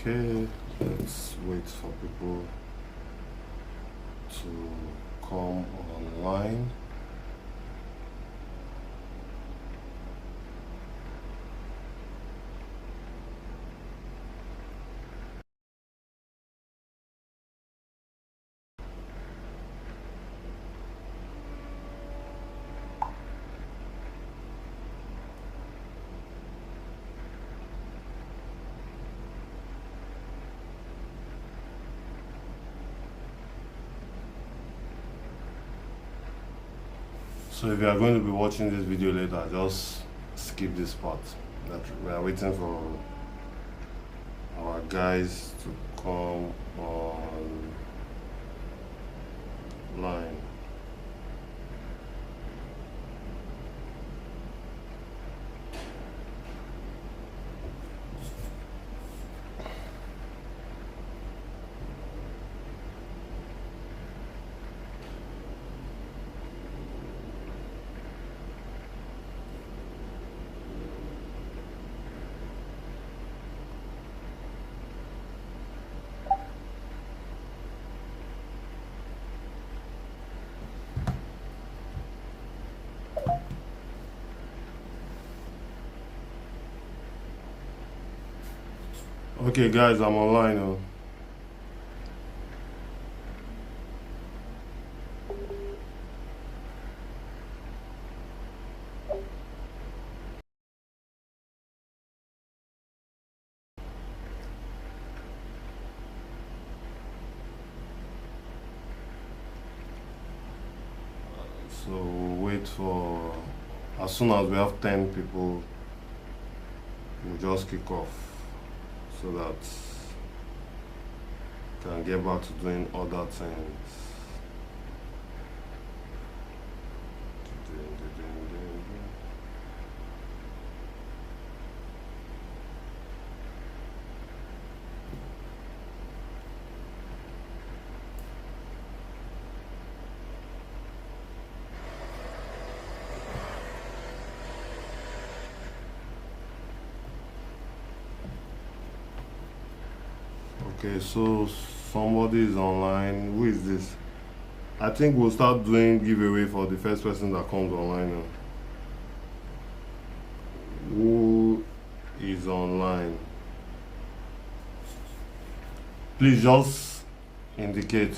Okay, let's wait for people to come online. So if you are going to be watching this video later, just skip this part. That we are waiting for our guys to come online. Okay guys, I'm online now. So we'll wait for, as soon as we have 10 people, we'll just kick off so that we can get back to doing other things. Okay, so somebody is online. Who is this? I think we'll start doing giveaway for the first person that comes online now. Who is online? Please just indicate.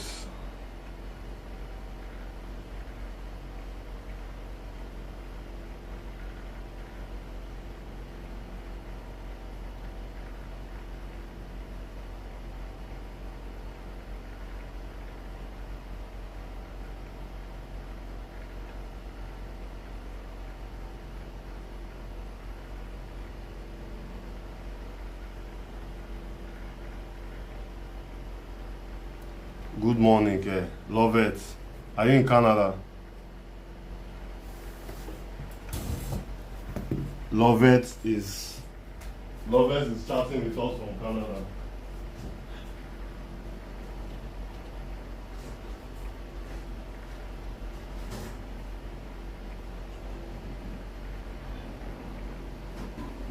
Good morning, love it. Are you in Canada? Lovett is chatting with us from Canada.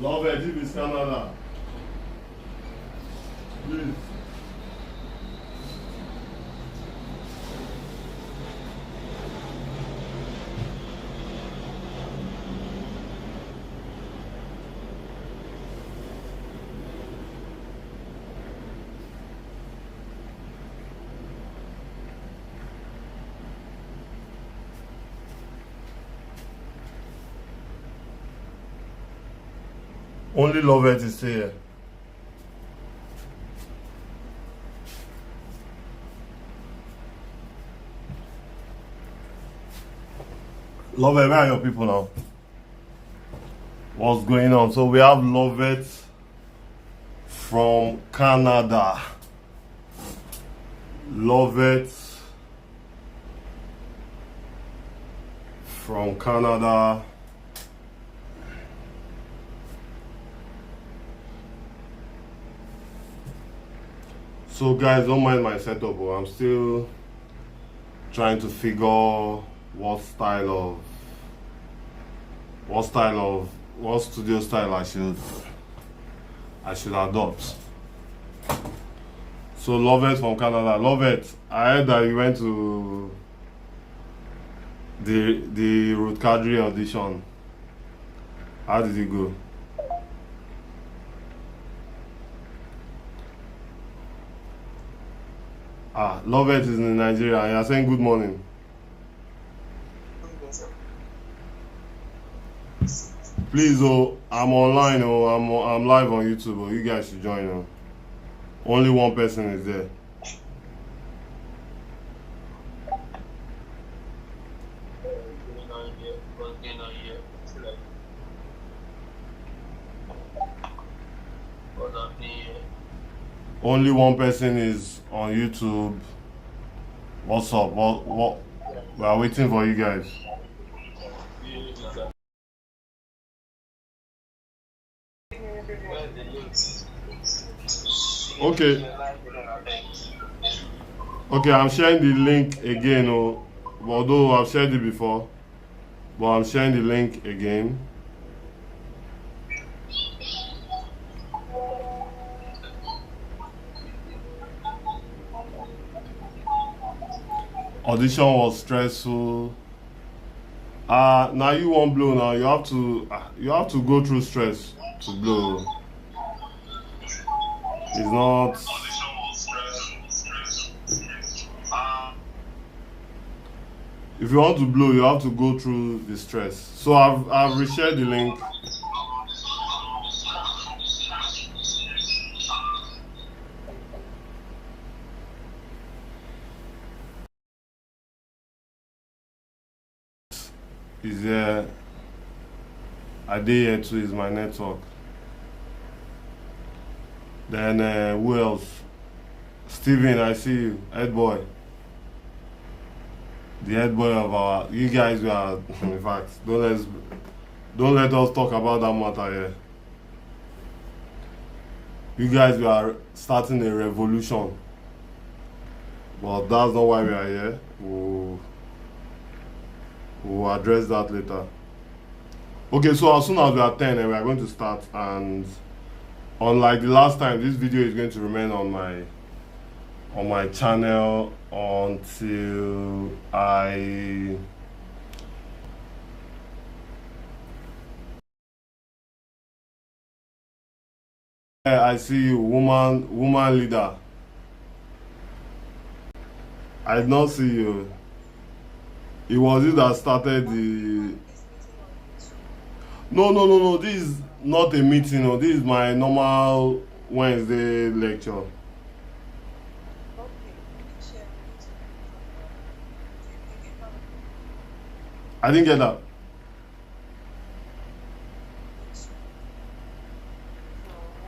Lovett, if it's Canada, please. Only Lovett is here. Lovett, where are your people now? What's going on? So we have Lovett from Canada. Lovett from Canada. So guys, don't mind my setup, but I'm still trying to figure what studio style I should adopt. So Lovett from Canada. Lovett, I heard that you went to the Ruth Kadri audition. How did it go? Lovett is in Nigeria and you're saying good morning. Please, oh, I'm online, oh, I'm live on YouTube, oh, you guys should join, oh. Only one person is there. Only one person is on YouTube. What's up? What? We are waiting for you guys. Okay. Okay, I'm sharing the link again. Oh, although I've shared it before, but I'm sharing the link again. Audition was stressful. Now you won't blow. Now you have to go through stress to blow. It's not. If you want to blow, you have to go through the stress. So I've reshared the link. Is there? Ade too is my network. Then who else? Steven, I see you. Head boy. The head boy of our. You guys were. In fact, don't let us talk about that matter here. You guys were starting a revolution, but that's not why we are here. We'll address that later. Okay, so as soon as we are 10, we are going to start, and unlike the last time, this video is going to remain on my channel until I see you, woman leader. I did not see you. It was you that started the. No. This is not a meeting. No, this is my normal Wednesday lecture. I didn't get that.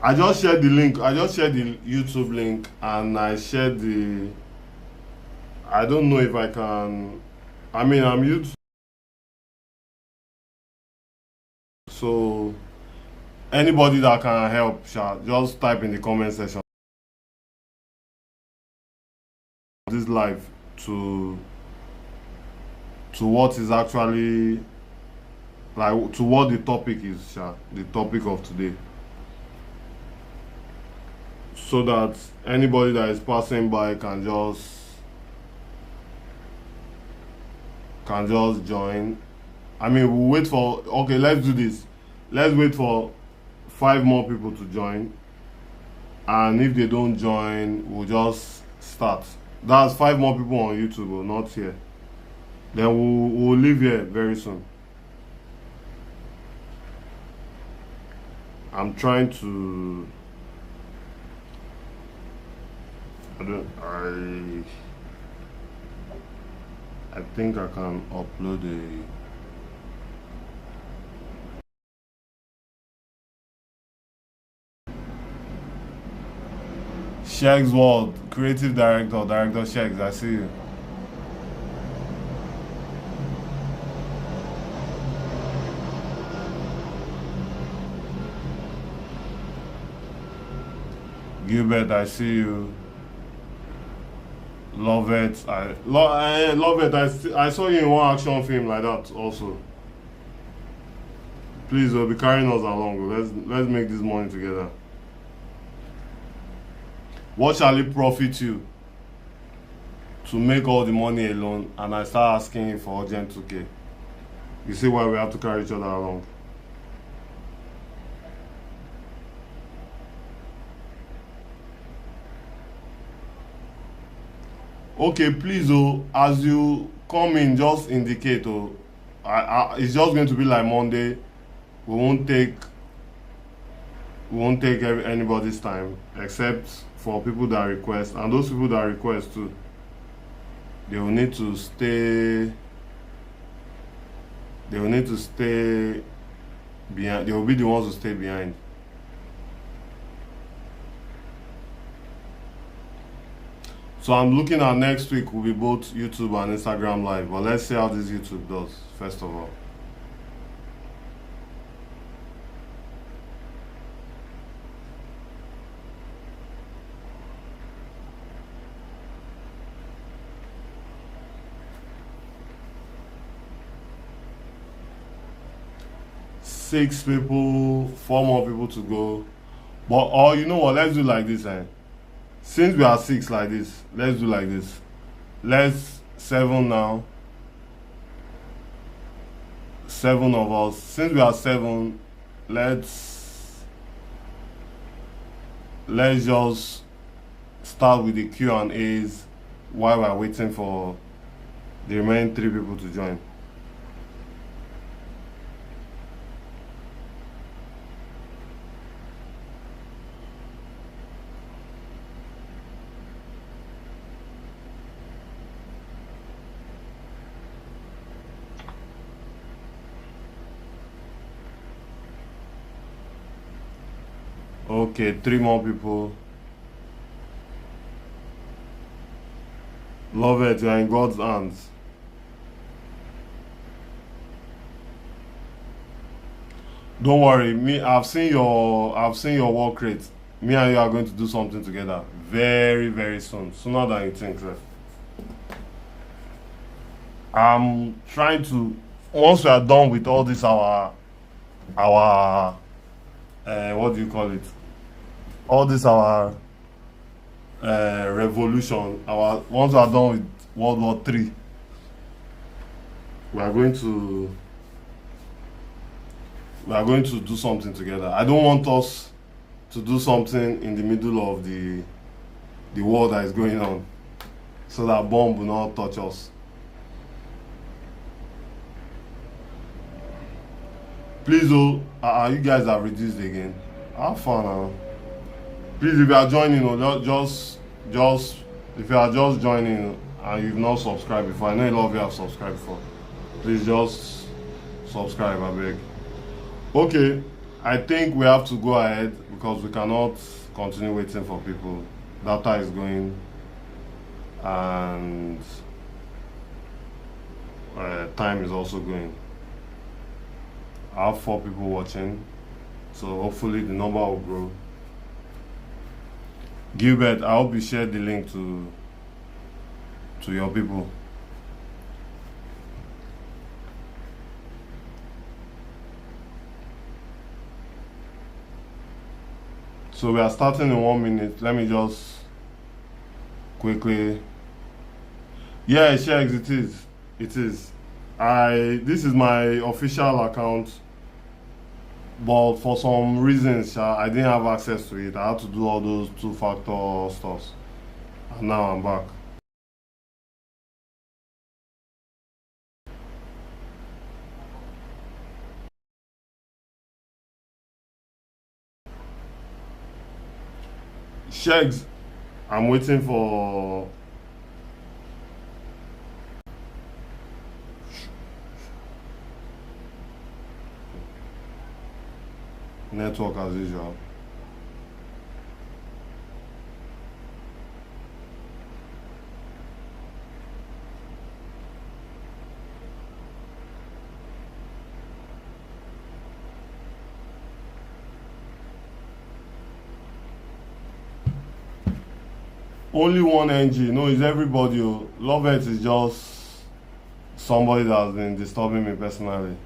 I just shared the link. I just shared the YouTube link, and I shared the. I don't know if I can. I mean, I'm YouTube. So anybody that can help, just type in the comment section. This live to what is actually like to what the topic is, the topic of today, so that anybody that is passing by can just join. I mean, we'll wait for. Okay, let's do this. Let's wait for 5 more people to join, and if they don't join, we'll just start. That's 5 more people on YouTube, not here. Then we'll leave here very soon. I'm trying to. I think I can upload a. Shag's World, creative director Shags, I see you. Gilbert, I see you. Love it. Love it. I saw you in one action film like that also. Please, we'll be carrying us along. Let's make this money together. What shall it profit you to make all the money alone, and I start asking you for urgent 2K? You see why we have to carry each other along. Okay, please, oh, as you come in, just indicate, oh, it's just going to be like Monday. We won't take anybody's time except for people that request, and those people that request too, they will need to stay. They will need to stay behind. They will be the ones to stay behind. So I'm looking at next week will be both YouTube and Instagram live. But let's see how this YouTube does first of all. Six people, four more people to go. But or you know what? Let's do like this, eh? Since we are six like this, let's do like this. Let's seven now. Seven of us. Since we are seven, let's just start with the Q and A's while we're waiting for the remaining three people to join. Okay, three more people. Love it, you're in God's hands. Don't worry, me. I've seen your work rate. Me and you are going to do something together very, very soon, sooner than you think, sir. I'm trying to. Once we are done with all this, our what do you call it? All this our revolution. Our once we are done with World War III, we are going to do something together. I don't want us to do something in the middle of the war that is going on, so that bomb will not touch us. Please, oh, you guys have reduced again. Have fun now. Please, if you are joining, just if you are just joining and you've not subscribed before, I know a lot of you have subscribed before. Please just subscribe, I beg. Okay, I think we have to go ahead because we cannot continue waiting for people. Data is going and time is also going. I have 4 people watching, so hopefully the number will grow. Gilbert, I hope you shared the link to your people. So we are starting in 1 minute. Let me just quickly. Yeah, Shex, it is. It is. This is my official account, but for some reasons I didn't have access to it. I had to do all those 2-factor stuff, and now I'm back. Shegs, I'm waiting for network as usual. Only one NG. No, it's everybody. Love it is just somebody that has been disturbing me personally.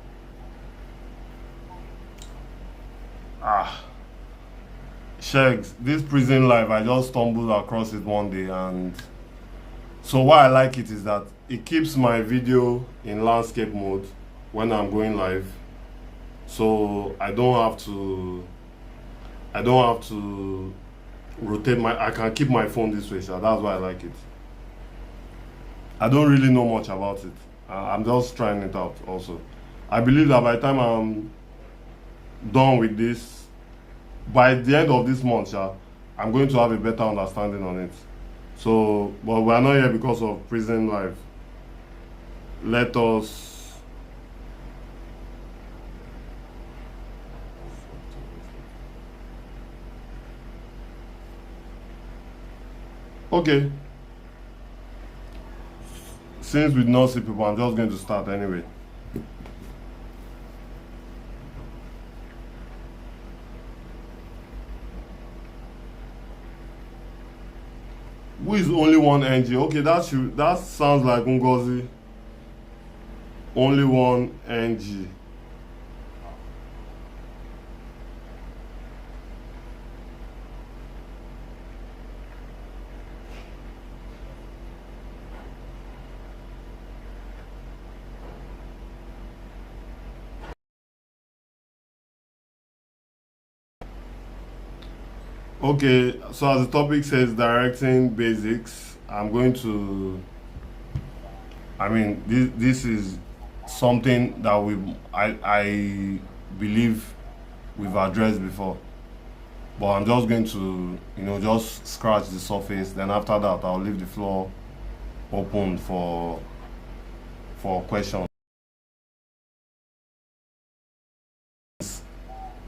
Sheks, this prison life, I just stumbled across it one day, and so why I like it is that it keeps my video in landscape mode when I'm going live. So I don't have to rotate I can keep my phone this way, so that's why I like it. I don't really know much about it. I'm just trying it out also. I believe that by the time I'm done with this, by the end of this month, I'm going to have a better understanding on it. So, but we're not here because of prison life. Let us. Okay. Since we don't see people, I'm just going to start anyway. Who is only one NG? Okay, that sounds like Ngozi. Only one NG. Okay, so as the topic says, directing basics, I'm going to. I mean, this is something that I believe we've addressed before, but I'm just going to just scratch the surface. Then after that, I'll leave the floor open for questions.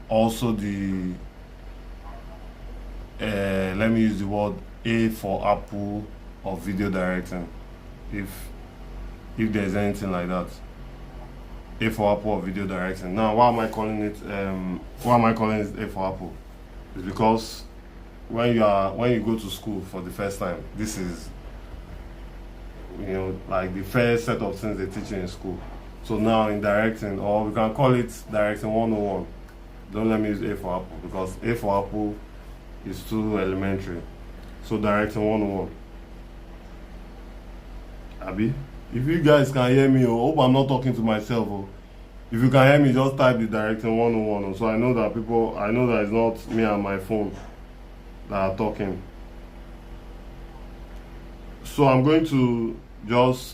Also, the let me use the word A for Apple of video directing, if there's anything like that. A for Apple of video directing. Now, why am I calling it? Why am I calling it A for Apple? It's because when you go to school for the first time, this is like the first set of things they teach you in school. So now in directing, or we can call it directing 101. Don't let me use A for Apple, because A for Apple is too elementary. So directing 101. Abi, if you guys can hear me, hope I'm not talking to myself. If you can hear me, just type the directing 101. So I know that it's not me and my phone that are talking. So I'm going to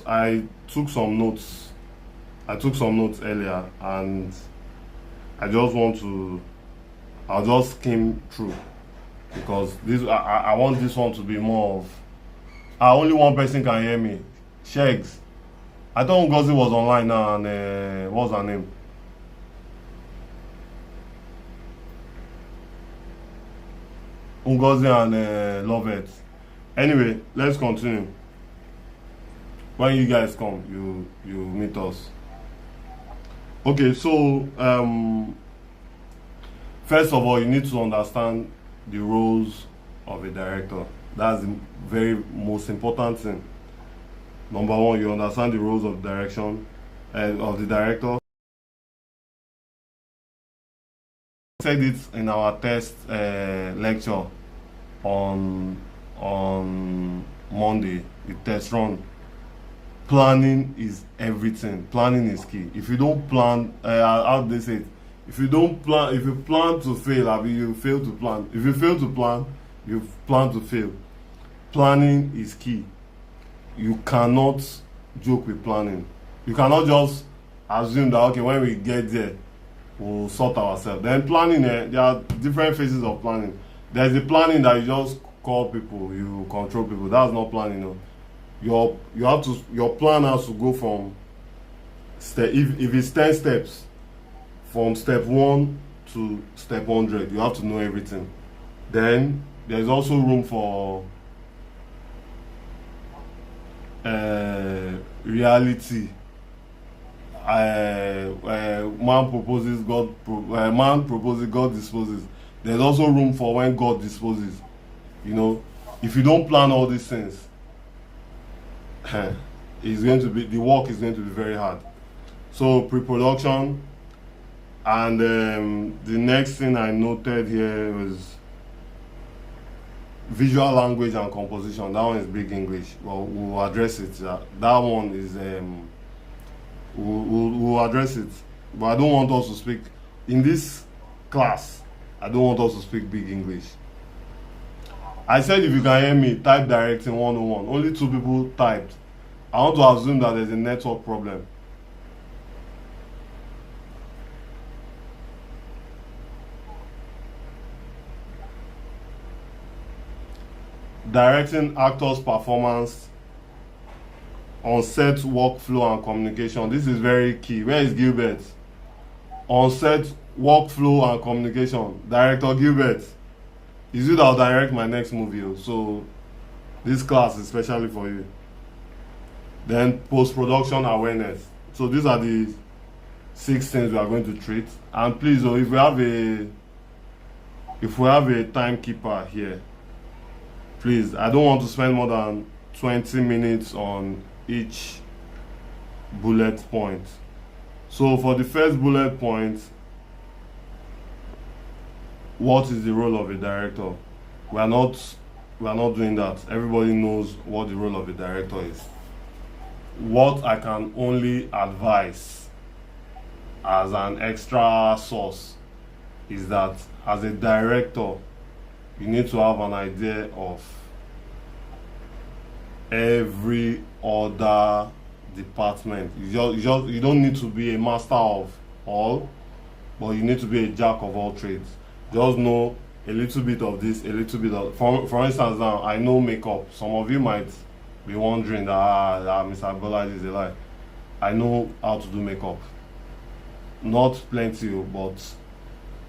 I took some notes earlier, and I'll just skim through, because I want this one to be more of, only one person can hear me. Shegs. I thought Ngozi was online now, and what's her name? Ngozi and Lovett. Anyway, let's continue. When you guys come, you meet us. Okay, so first of all, you need to understand the roles of a director. That's the very most important thing. Number one, you understand the roles of direction of the director. We said it in our test lecture on Monday, the test run. Planning is everything. Planning is key. If you don't plan, how do they say it? If you plan to fail, you fail to plan. If you fail to plan, you plan to fail. Planning is key. You cannot joke with planning. You cannot just assume that, okay, when we get there, we'll sort ourselves. Then planning, there are different phases of planning. There's the planning that you just call people, you control people. That's not planning. No. Your plan has to go from if it's 10 steps, from step 1 to step 100, you have to know everything. Then there's also room for reality. Man proposes, God disposes. There's also room for when God disposes. If you don't plan all these things, the work is going to be very hard. So pre-production, and the next thing I noted here was visual language and composition. That one is big English. Well, we'll address it. That one is we'll address it. But I don't want us to speak in this class. I don't want us to speak big English. I said if you can hear me, type directing 101. Only 2 people typed. I want to assume that there's a network problem. Directing actors' performance, on set workflow and communication. This is very key. Where is Gilbert? On set workflow and communication. Director Gilbert. Is you that will direct my next movie. So this class is especially for you. Then post-production awareness. So these are the 6 things we are going to treat. And please, if we have a timekeeper here, please, I don't want to spend more than 20 minutes on each bullet point. So for the first bullet point, what is the role of a director? We are not doing that. Everybody knows what the role of a director is. What I can only advise as an extra source is that as a director, you need to have an idea of every other department. You don't need to be a master of all, but you need to be a jack of all trades. Just know a little bit of this, a little bit of. For instance, now I know makeup. Some of you might be wondering that Mr. Bolaji is a lie. I know how to do makeup. Not plenty, but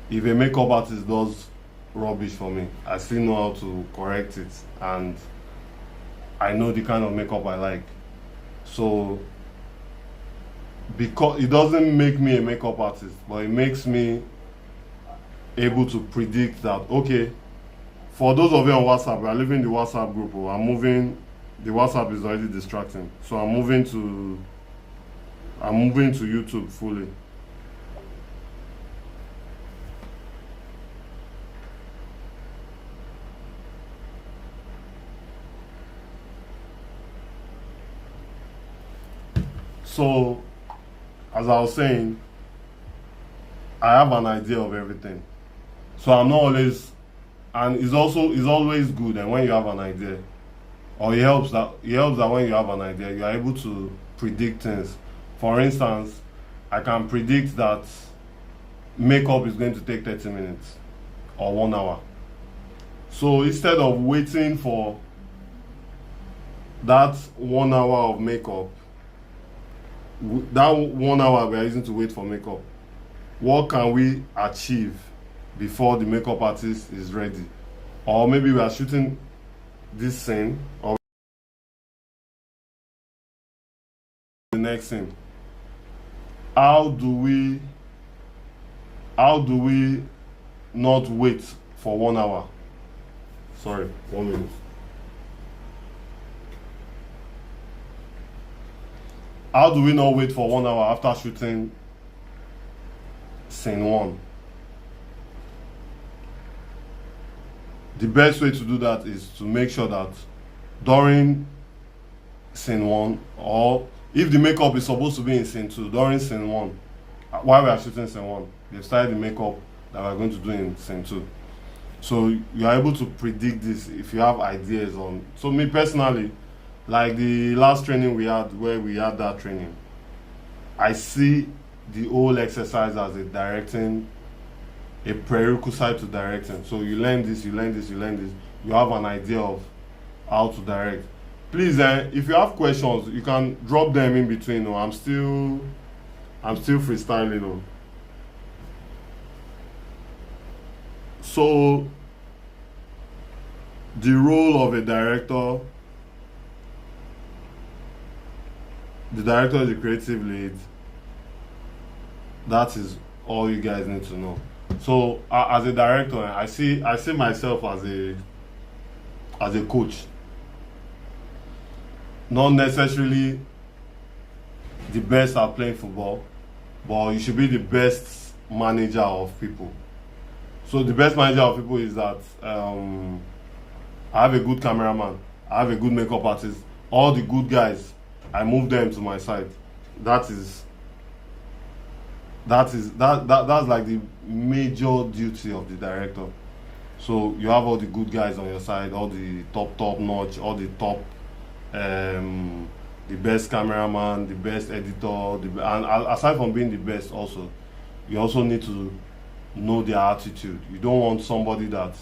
if a makeup artist does rubbish for me, I still know how to correct it, and I know the kind of makeup I like. So because it doesn't make me a makeup artist, but it makes me able to predict that, okay, for those of you on WhatsApp, we are leaving the WhatsApp group. I'm moving. The WhatsApp is already distracting, so I'm moving to YouTube fully. So, as I was saying, I have an idea of everything. So I'm not always, and it's always good. And when you have an idea, or it helps that when you have an idea, you are able to predict things. For instance, I can predict that makeup is going to take 30 minutes or 1 hour. So instead of waiting for that 1 hour of makeup, that 1 hour we are using to wait for makeup, what can we achieve before the makeup artist is ready? Or maybe we are shooting this scene or the next scene. How do we not wait for 1 hour? Sorry, 1 minute. How do we not wait for 1 hour after shooting scene 1? The best way to do that is to make sure that during scene 1, or if the makeup is supposed to be in scene 2, during scene 1, while we are shooting scene 1, they've started the makeup that we're going to do in scene 2. So you are able to predict this if you have ideas on. So me personally, like the last training we had, where we had that training, I see the whole exercise as a prerequisite to directing. So you learn this, you have an idea of how to direct. Please, if you have questions, you can drop them in between. I'm still freestyling. So the role of a director, the director is the creative lead. That is all you guys need to know. So as a director, I see myself as a coach. Not necessarily the best at playing football, but you should be the best manager of people. So the best manager of people is that I have a good cameraman, I have a good makeup artist, all the good guys, I move them to my side. That is that's like the major duty of the director. So you have all the good guys on your side, all the top notch, all the top, the best cameraman, the best editor, and aside from being the best, also you also need to know their attitude. You don't want somebody that,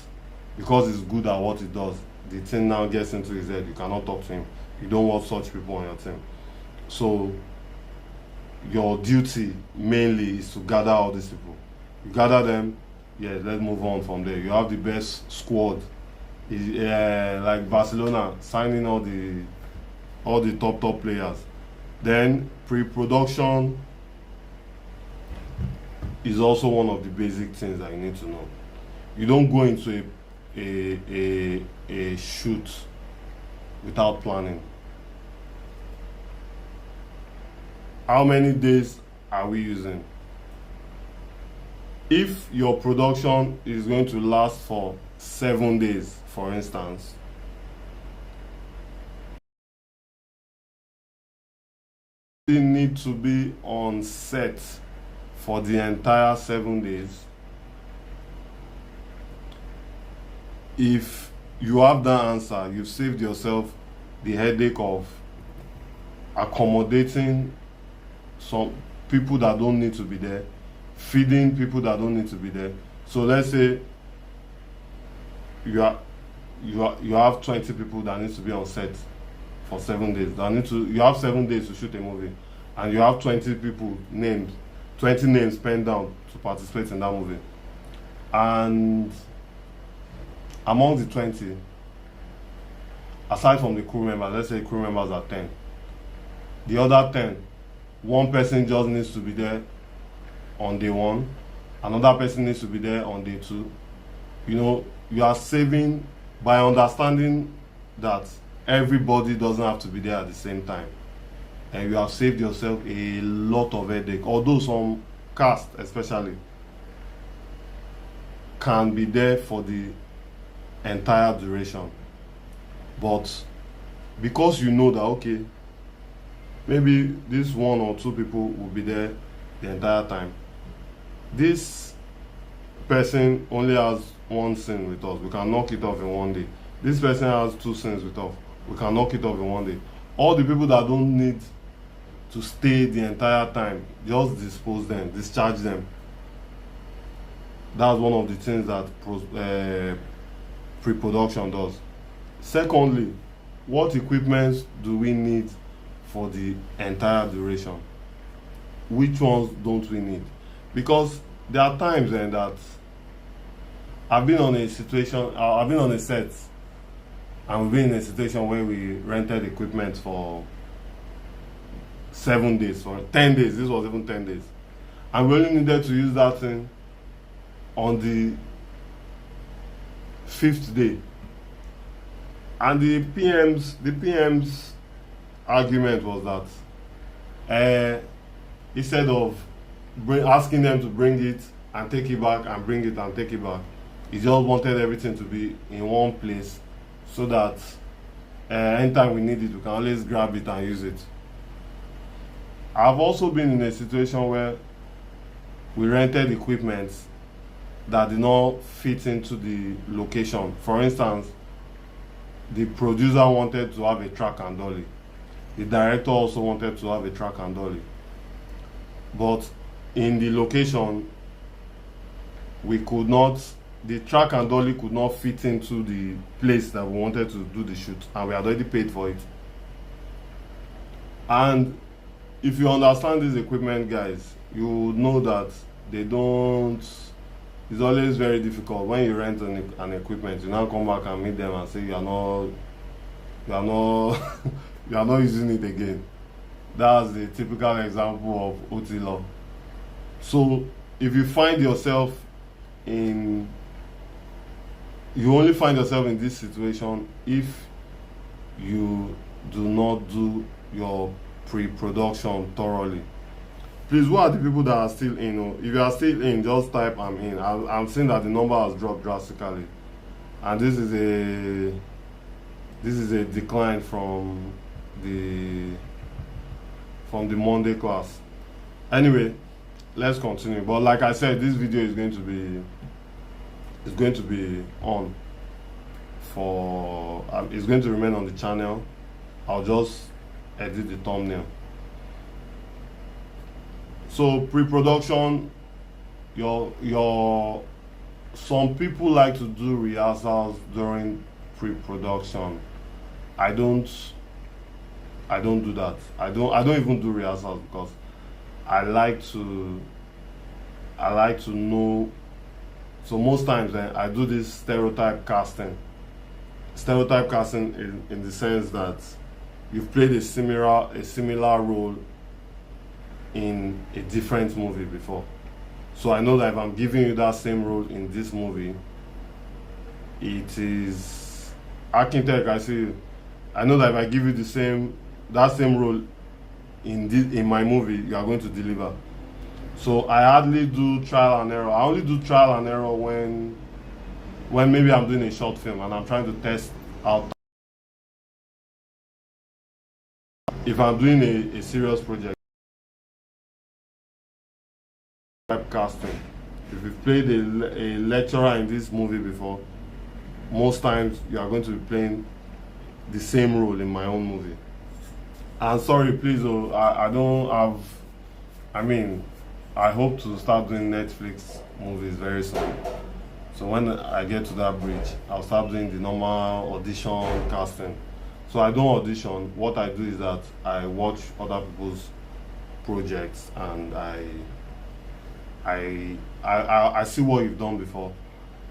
because he's good at what he does, the thing now gets into his head. You cannot talk to him. You don't want such people on your team. So your duty mainly is to gather all these people. You gather them, yeah, let's move on from there. You have the best squad. Like Barcelona signing all the top players. Then pre-production is also one of the basic things that you need to know. You don't go into a shoot without planning. How many days are we using? If your production is going to last for 7 days, for instance, you need to be on set for the entire 7 days. If you have that answer, you've saved yourself the headache of accommodating some people that don't need to be there, feeding people that don't need to be there. So let's say you have 20 people that need to be on set for 7 days. You have 7 days to shoot a movie, and you have 20 people named, 20 names penned down to participate in that movie. And among the 20, aside from the crew members, let's say crew members are 10, the other 10, one person just needs to be there on day 1, another person needs to be there on day 2. You are saving by understanding that everybody doesn't have to be there at the same time, and you have saved yourself a lot of headache. Although some cast especially can be there for the entire duration, but because you know that, okay, maybe this 1 or 2 people will be there the entire time, this person only has 1 scene with us, we can knock it off in 1 day. This person has 2 scenes with us, we can knock it off in 1 day. All the people that don't need to stay the entire time, just dispose them, discharge them. That's one of the things that pre-production does. Secondly, what equipment do we need for the entire duration? Which ones don't we need? Because there are times then that I've been on a set, and we've been in a situation where we rented equipment for 7 days, for 10 days. This was even 10 days, and we only needed to use that thing on the 5th day. And the PM's argument was that instead of asking them to bring it and take it back and bring it and take it back, he just wanted everything to be in one place, so that anytime we need it, we can always grab it and use it. I've also been in a situation where we rented equipment that did not fit into the location. For instance, the producer wanted to have a track and dolly. The director also wanted to have a track and dolly. But in the location, the track and dolly could not fit into the place that we wanted to do the shoot, and we had already paid for it. And if you understand these equipment guys, you know that it's always very difficult when you rent an equipment. You now come back and meet them and say you are not you are not using it again. That's the typical example of OT law. So if you find yourself you only find yourself in this situation if you do not do your pre-production thoroughly. Please, who are the people that are still in? If you are still in, just type I'm in. I'm seeing that the number has dropped drastically, and this is this is a decline from the Monday class. Anyway, let's continue. But like I said, this video is going to be on for it's going to remain on the channel. I'll just edit the thumbnail. So pre-production, your some people like to do rehearsals during pre-production. I don't do that. I don't even do rehearsals because I like to know. So most times I do this stereotype casting. Stereotype casting in the sense that you've played a similar role in a different movie before. So I know that if I'm giving you that same role in this movie, it is architect. I know that if I give you that same role in my movie, you are going to deliver. So I hardly do trial and error. I only do trial and error when maybe I'm doing a short film and I'm trying to test out. If I'm doing a serious project, casting. If you've played a lecturer in this movie before, most times you are going to be playing the same role in my own movie. And sorry, please, I don't have. I hope to start doing Netflix movies very soon. So when I get to that bridge, I'll start doing the normal audition casting. So I don't audition. What I do is that I watch other people's projects and I see what you've done before,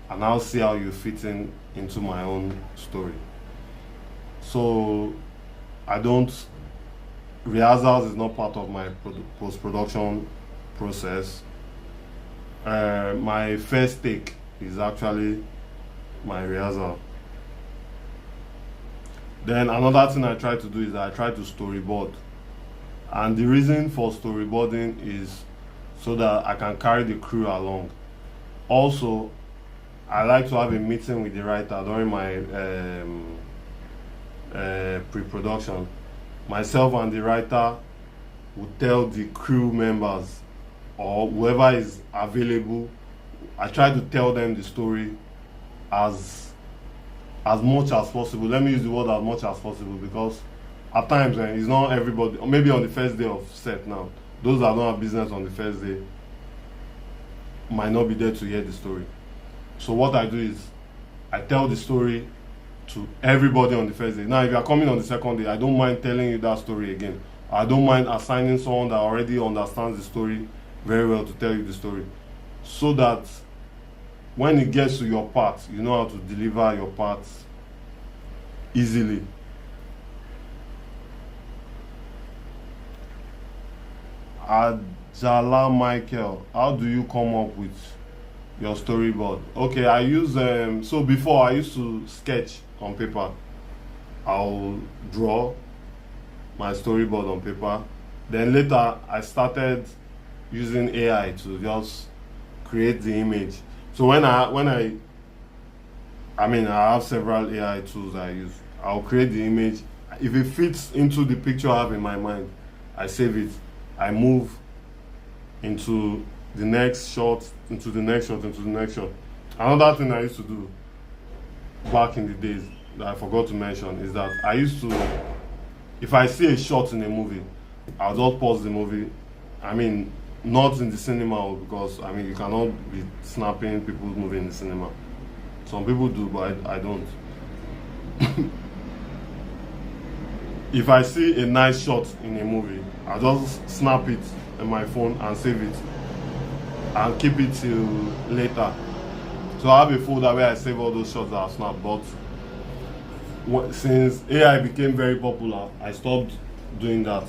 and I'll see how you fit into my own story. So rehearsals is not part of my post-production process. My first take is actually my rehearsal. Then another thing I try to do is I try to storyboard. And the reason for storyboarding is so that I can carry the crew along. Also, I like to have a meeting with the writer during my pre-production. Myself and the writer will tell the crew members or whoever is available. I try to tell them the story as much as possible. Let me use the word as much as possible, because at times it's not everybody. Maybe on the first day of set now, those that don't have business on the first day might not be there to hear the story. So what I do is I tell the story to everybody on the first day. Now, if you are coming on the second day, I don't mind telling you that story again. I don't mind assigning someone that already understands the story very well to tell you the story, so that when it gets to your part, you know how to deliver your part easily. Ajala Michael, how do you come up with your storyboard? Okay, I use so before I used to sketch on paper. I'll draw my storyboard on paper. Then later I started using AI to just create the image. So I have several AI tools I use. I'll create the image. If it fits into the picture I have in my mind, I save it. I move into the next shot, into the next shot, into the next shot. Another thing I used to do back in the days that I forgot to mention is that I used to, if I see a shot in a movie, I'll just pause the movie. Not in the cinema, because you cannot be snapping people's movie in the cinema. Some people do, but I don't. If I see a nice shot in a movie, I'll just snap it on my phone and save it and keep it till later. So I have a folder where I save all those shots that I snapped. But since AI became very popular, I stopped doing that.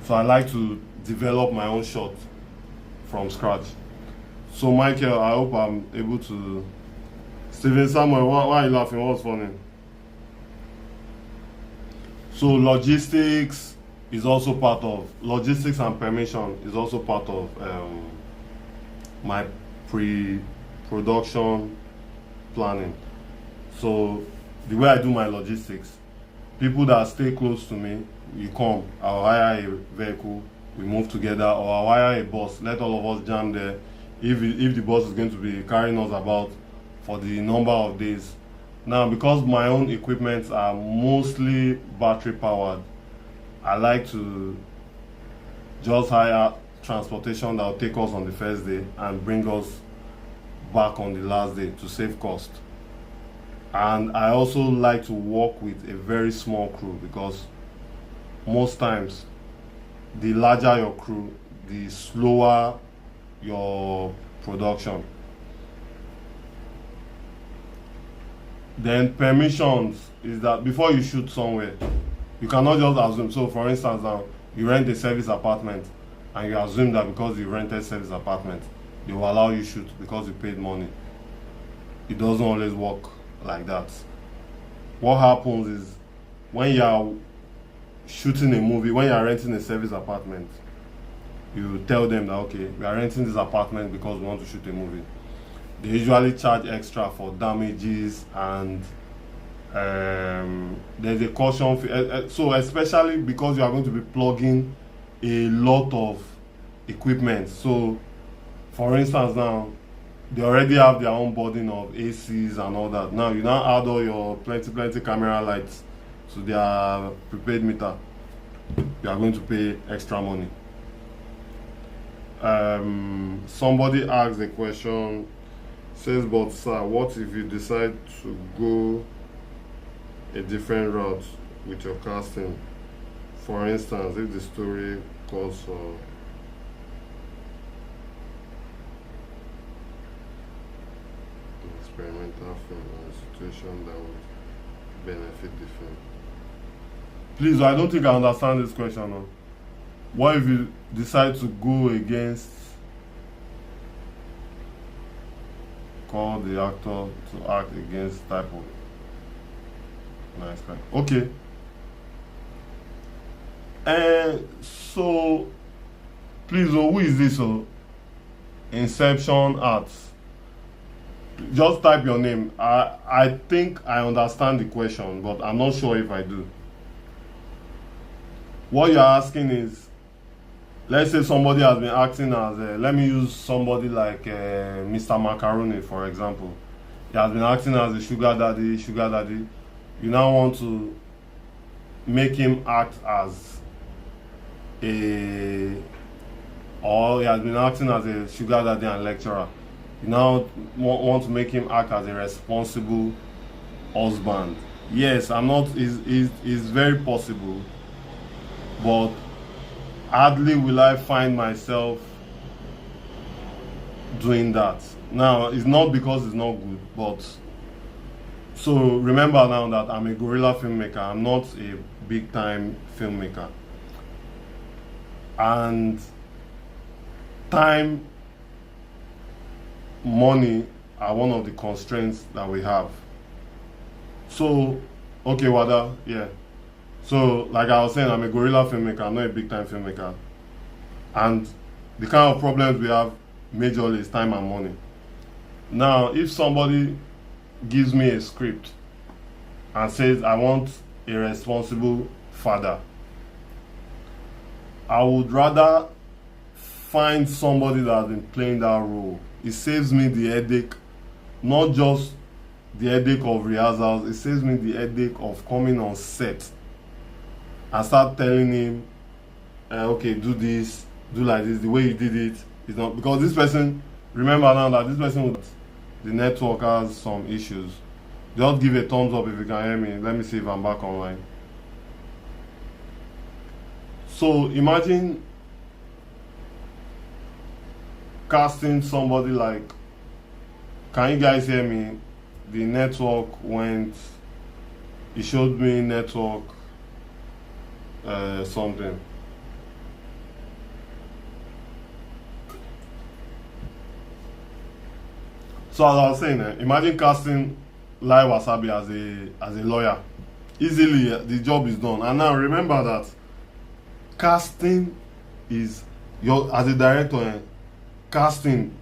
So I like to develop my own shot from scratch. So Michael, I hope I'm able to. Steven Samuel, why are you laughing? What's funny? So logistics and permission is also part of my pre-production planning. So the way I do my logistics People that stay close to me, you come, I'll hire a vehicle, we move together, or I'll hire a bus, let all of us jam there. If the bus is going to be carrying us about for the number of days. Now, because my own equipment are mostly battery powered, I like to just hire transportation that will take us on the first day and bring us back on the last day to save cost. And I also like to work with a very small crew, because most times the larger your crew, the slower your production. Then permissions is that before you shoot somewhere, you cannot just assume. So for instance, now you rent a service apartment and you assume that because you rented service apartment, they will allow you shoot because you paid money. It doesn't always work like that. What happens is, when you are shooting a movie, when you are renting a service apartment, you tell them that, okay, we are renting this apartment because we want to shoot a movie. They usually charge extra for damages, and there's a caution fee. So especially because you are going to be plugging a lot of equipment. So for instance, now they already have their own burden of ACs and all that. Now you now add all your plenty camera lights to their prepaid meter. You are going to pay extra money. Somebody asked a question, says, but sir, what if you decide to go a different route with your casting? For instance, if the story calls for experimental film or a situation that would benefit the film. Please, I don't think I understand this question. No? What if you decide to go against, call the actor to act against type of nice guy? Okay. So please, who is this? Inception Arts. Just type your name. I think I understand the question, but I'm not sure if I do. What you're asking is, let's say somebody has been acting as let me use somebody like Mr. Macaroni, for example. He has been acting as a sugar daddy. You now want to make him act as or he has been acting as a sugar daddy and lecturer. You now want to make him act as a responsible husband. Yes, I'm not, is very possible, but hardly will I find myself doing that. Now, it's not because it's not good, but so remember now that I'm a guerrilla filmmaker. I'm not a big time filmmaker. And time, money are one of the constraints that we have. So, okay, Wada, yeah. So, like I was saying, I'm a guerrilla filmmaker, I'm not a big time filmmaker. And the kind of problems we have majorly is time and money. Now, if somebody gives me a script and says, I want a responsible father, I would rather find somebody that has been playing that role. It saves me the headache, not just the headache of rehearsals, it saves me the headache of coming on set and start telling him, okay, do this, do like this, the way you did it is not, because this person, remember now that this person, the network has some issues. Just give a thumbs up if you can hear me. Let me see if I'm back online. So imagine casting somebody like, can you guys hear me? The network went, it showed me network something. So as I was saying, imagine casting Lai Wasabi as a lawyer. Easily, the job is done. And now remember that casting is as a director, casting,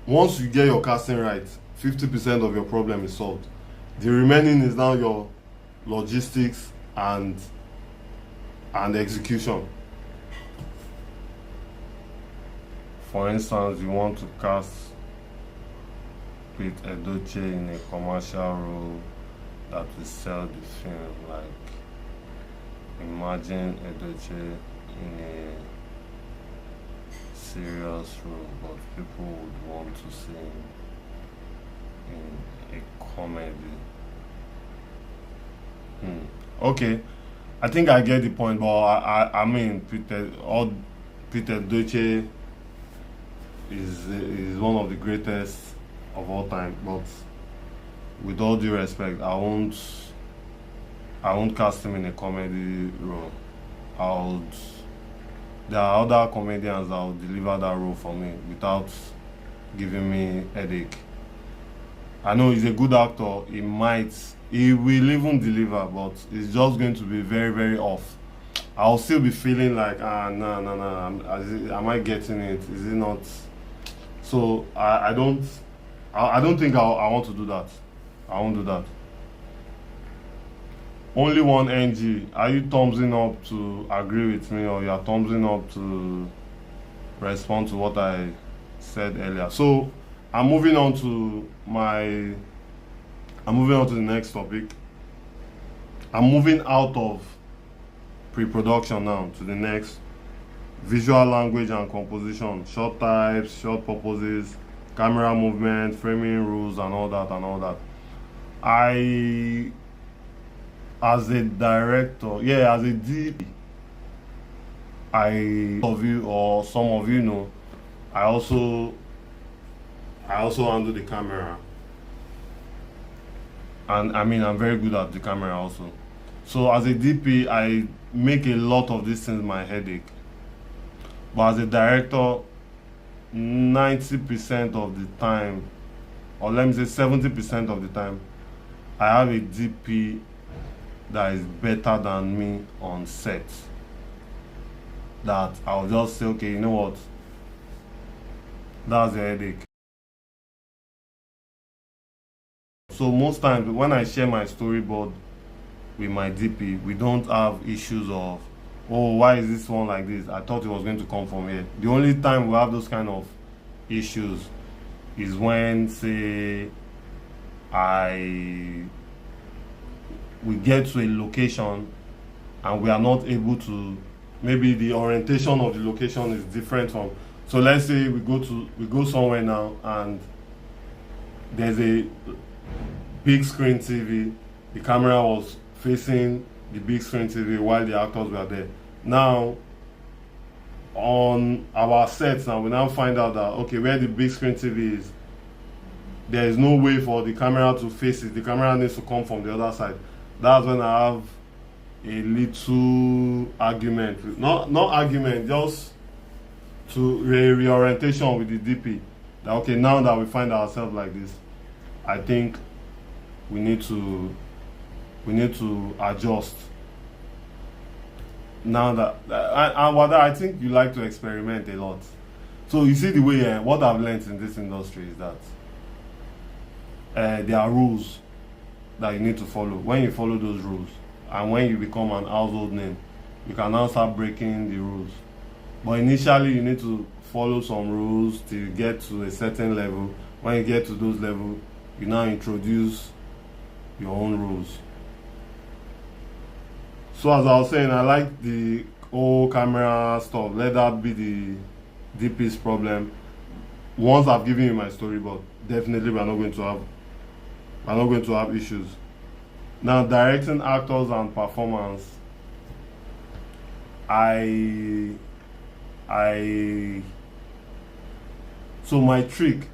once you get your casting right, 50% of your problem is solved. The remaining is now your logistics and execution. For instance, you want to cast Pete Edochie in a commercial role that will sell the film. Like, imagine Edochie in a serious role, but people would want to see him in a comedy. Okay, I think I get the point, but I mean, Peter Edochie is one of the greatest of all time. But with all due respect, I won't cast him in a comedy role. There are other comedians that will deliver that role for me without giving me headache. I know he's a good actor. He will even deliver, but it's just going to be very, very off. I'll still be feeling like, no. Am I getting it? Is it not? So I don't think I want to do that. I won't do that. Only one NG. Are you thumbsing up to agree with me, or you are thumbsing up to respond to what I said earlier? So I'm moving on to the next topic. I'm moving out of pre-production now to the next: visual language and composition, shot types, shot purposes, camera movement, framing rules, and all that. As a director, as a DP, some of you know, I also handle the camera, and I mean, I'm very good at the camera also. So as a DP, I make a lot of these things my headache. But as a director, 90% of the time, or let me say 70% of the time, I have a DP that is better than me on set. That I'll just say, okay, you know what? That's a headache. So most times when I share my storyboard with my DP, we don't have issues of, oh, why is this one like this? I thought it was going to come from here. The only time we have those kind of issues is when, say, we get to a location and we are not able to, maybe the orientation of the location is different from, so let's say we go somewhere now and there's a big screen TV, the camera was facing the big screen TV while the actors were there. Now on our sets now, we now find out that, okay, where the big screen TV is, there is no way for the camera to face it. The camera needs to come from the other side. That's when I have a little argument, not argument, just to reorientation with the DP. That, okay, now that we find ourselves like this, I think we need to adjust. Now that I think you like to experiment a lot. So you see the way what I've learned in this industry is that there are rules that you need to follow. When you follow those rules, and when you become an household name, you can now start breaking the rules. But initially, you need to follow some rules till you get to a certain level. When you get to those levels, you now introduce your own rules. So as I was saying, I like the whole camera stuff. Let that be the DP's problem. Once I've given you my storyboard, definitely we're not going to have issues. Now, directing actors and performance, so my trick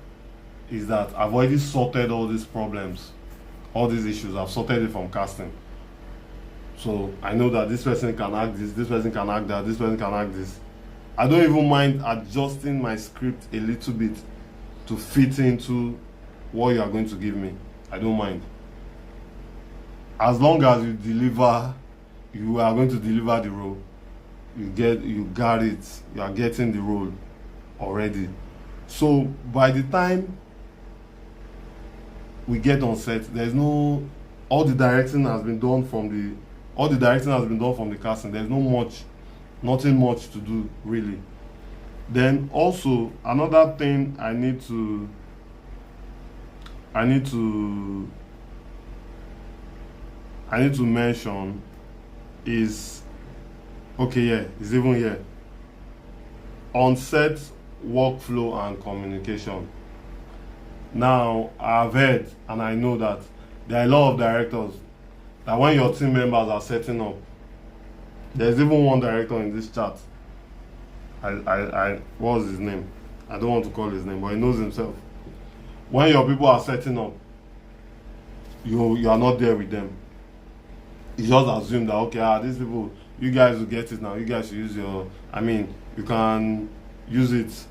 is that I've already sorted all these problems, all these issues. I've sorted it from casting. So I know that this person can act this person can act that, this person can act this. I don't even mind adjusting my script a little bit to fit into what you are going to give me. I don't mind. As long as you are going to deliver the role. You got it. You are getting the role already. So by the time we get on set, all the directing has been done from the All the directing has been done from the casting. There's nothing much to do really. Then also another thing I need to mention is, okay, yeah, it's even here. On set workflow and communication. Now, I've heard and I know that there are a lot of directors that when your team members are setting up, there's even one director in this chat. What was his name? I don't want to call his name, but he knows himself. When your people are setting up, you are not there with them. You just assume that, okay, these people, you guys will get it now. You guys should use your, you can use it.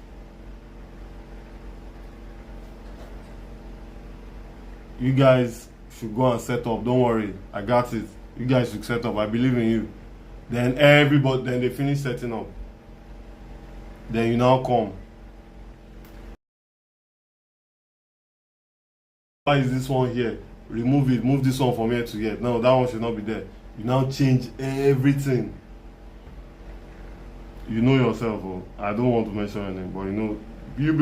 You guys should go and set up. Don't worry, I got it. You guys should set up. I believe in you. Then they finish setting up. Then you now come. Why is this one here? Remove it. Move this one from here to here. No, that one should not be there. You now change everything. You know yourself. Oh. I don't want to mention your name, but you know, you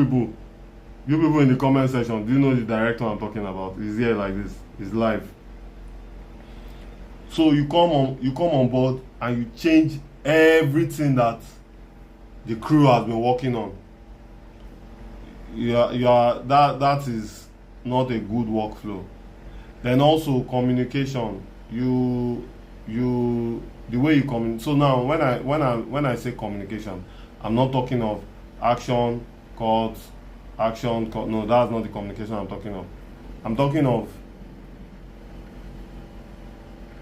people in the comment section, do you know the director I'm talking about? He's here like this. He's live. So you come on board and you change everything that the crew has been working on. That is not a good workflow. Then also communication. The way you communicate. So now when I say communication, I'm not talking of action, cut. No, that's not the communication I'm talking of. I'm talking of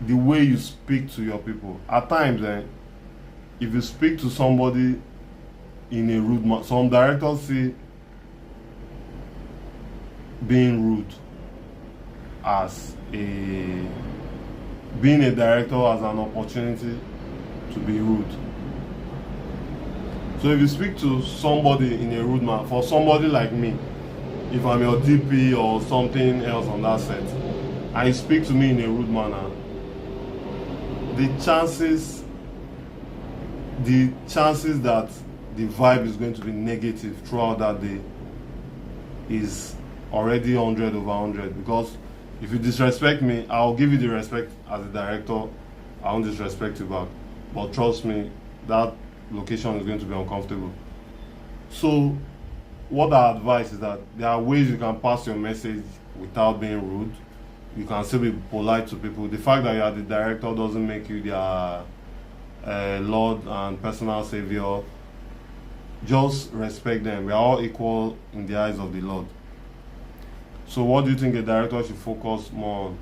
the way you speak to your people. At times, if you speak to somebody in a rude manner, some directors see being rude as being a director as an opportunity to be rude. So if you speak to somebody in a rude manner, for somebody like me, if I'm your DP or something else on that set, and you speak to me in a rude manner, the chances that the vibe is going to be negative throughout that day is already 100 over 100. Because if you disrespect me, I'll give you the respect as a director. I won't disrespect you back. But trust me, that location is going to be uncomfortable. So what I advise is that there are ways you can pass your message without being rude. You can still be polite to people. The fact that you are the director doesn't make you their Lord and personal savior. Just respect them. We are all equal in the eyes of the Lord. So what do you think a director should focus more on?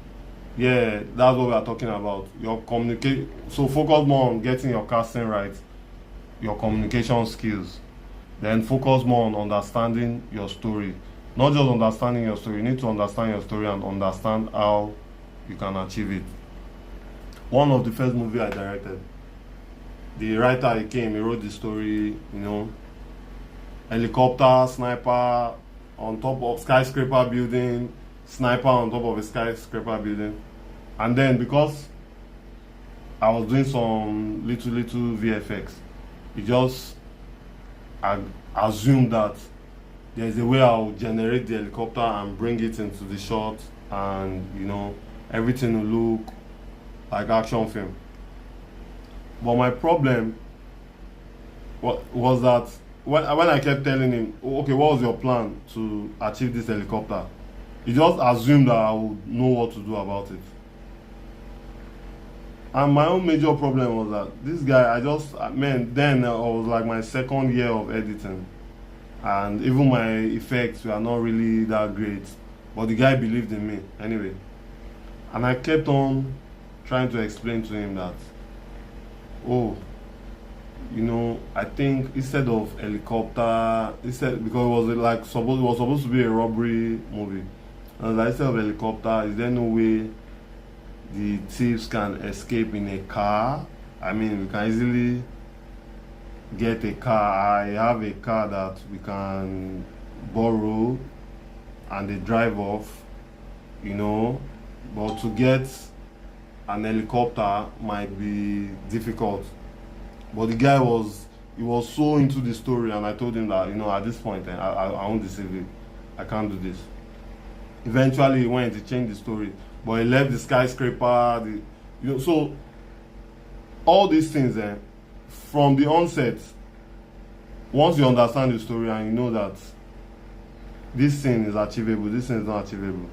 Yeah, that's what we are talking about. Your communicate. So focus more on getting your casting right, your communication skills. Then focus more on understanding your story. Not just understanding your story. You need to understand your story and understand how you can achieve it. One of the first movie I directed, the writer he wrote the story, helicopter, sniper on top of skyscraper building, sniper on top of a skyscraper building. And then because I was doing some little VFX, he just assumed that there's a way I'll generate the helicopter and bring it into the shot, and everything will look like action film. But my problem was that when I kept telling him, okay, what was your plan to achieve this helicopter? He just assumed that I would know what to do about it. And my own major problem was that this guy, then I was like my second year of editing. And even my effects were not really that great. But the guy believed in me anyway. And I kept on trying to explain to him that, I think instead of helicopter, because it was supposed to be a robbery movie. And like, instead of helicopter, is there no way the thieves can escape in a car? We can easily get a car. I have a car that we can borrow and they drive off, but to get an helicopter might be difficult. But the guy he was so into the story, and I told him that, at this point, I won't deceive you. I can't do this. Eventually, he went to change the story, but he left the skyscraper. So all these things, from the onset, once you understand the story and you know that this thing is achievable, this thing is not achievable,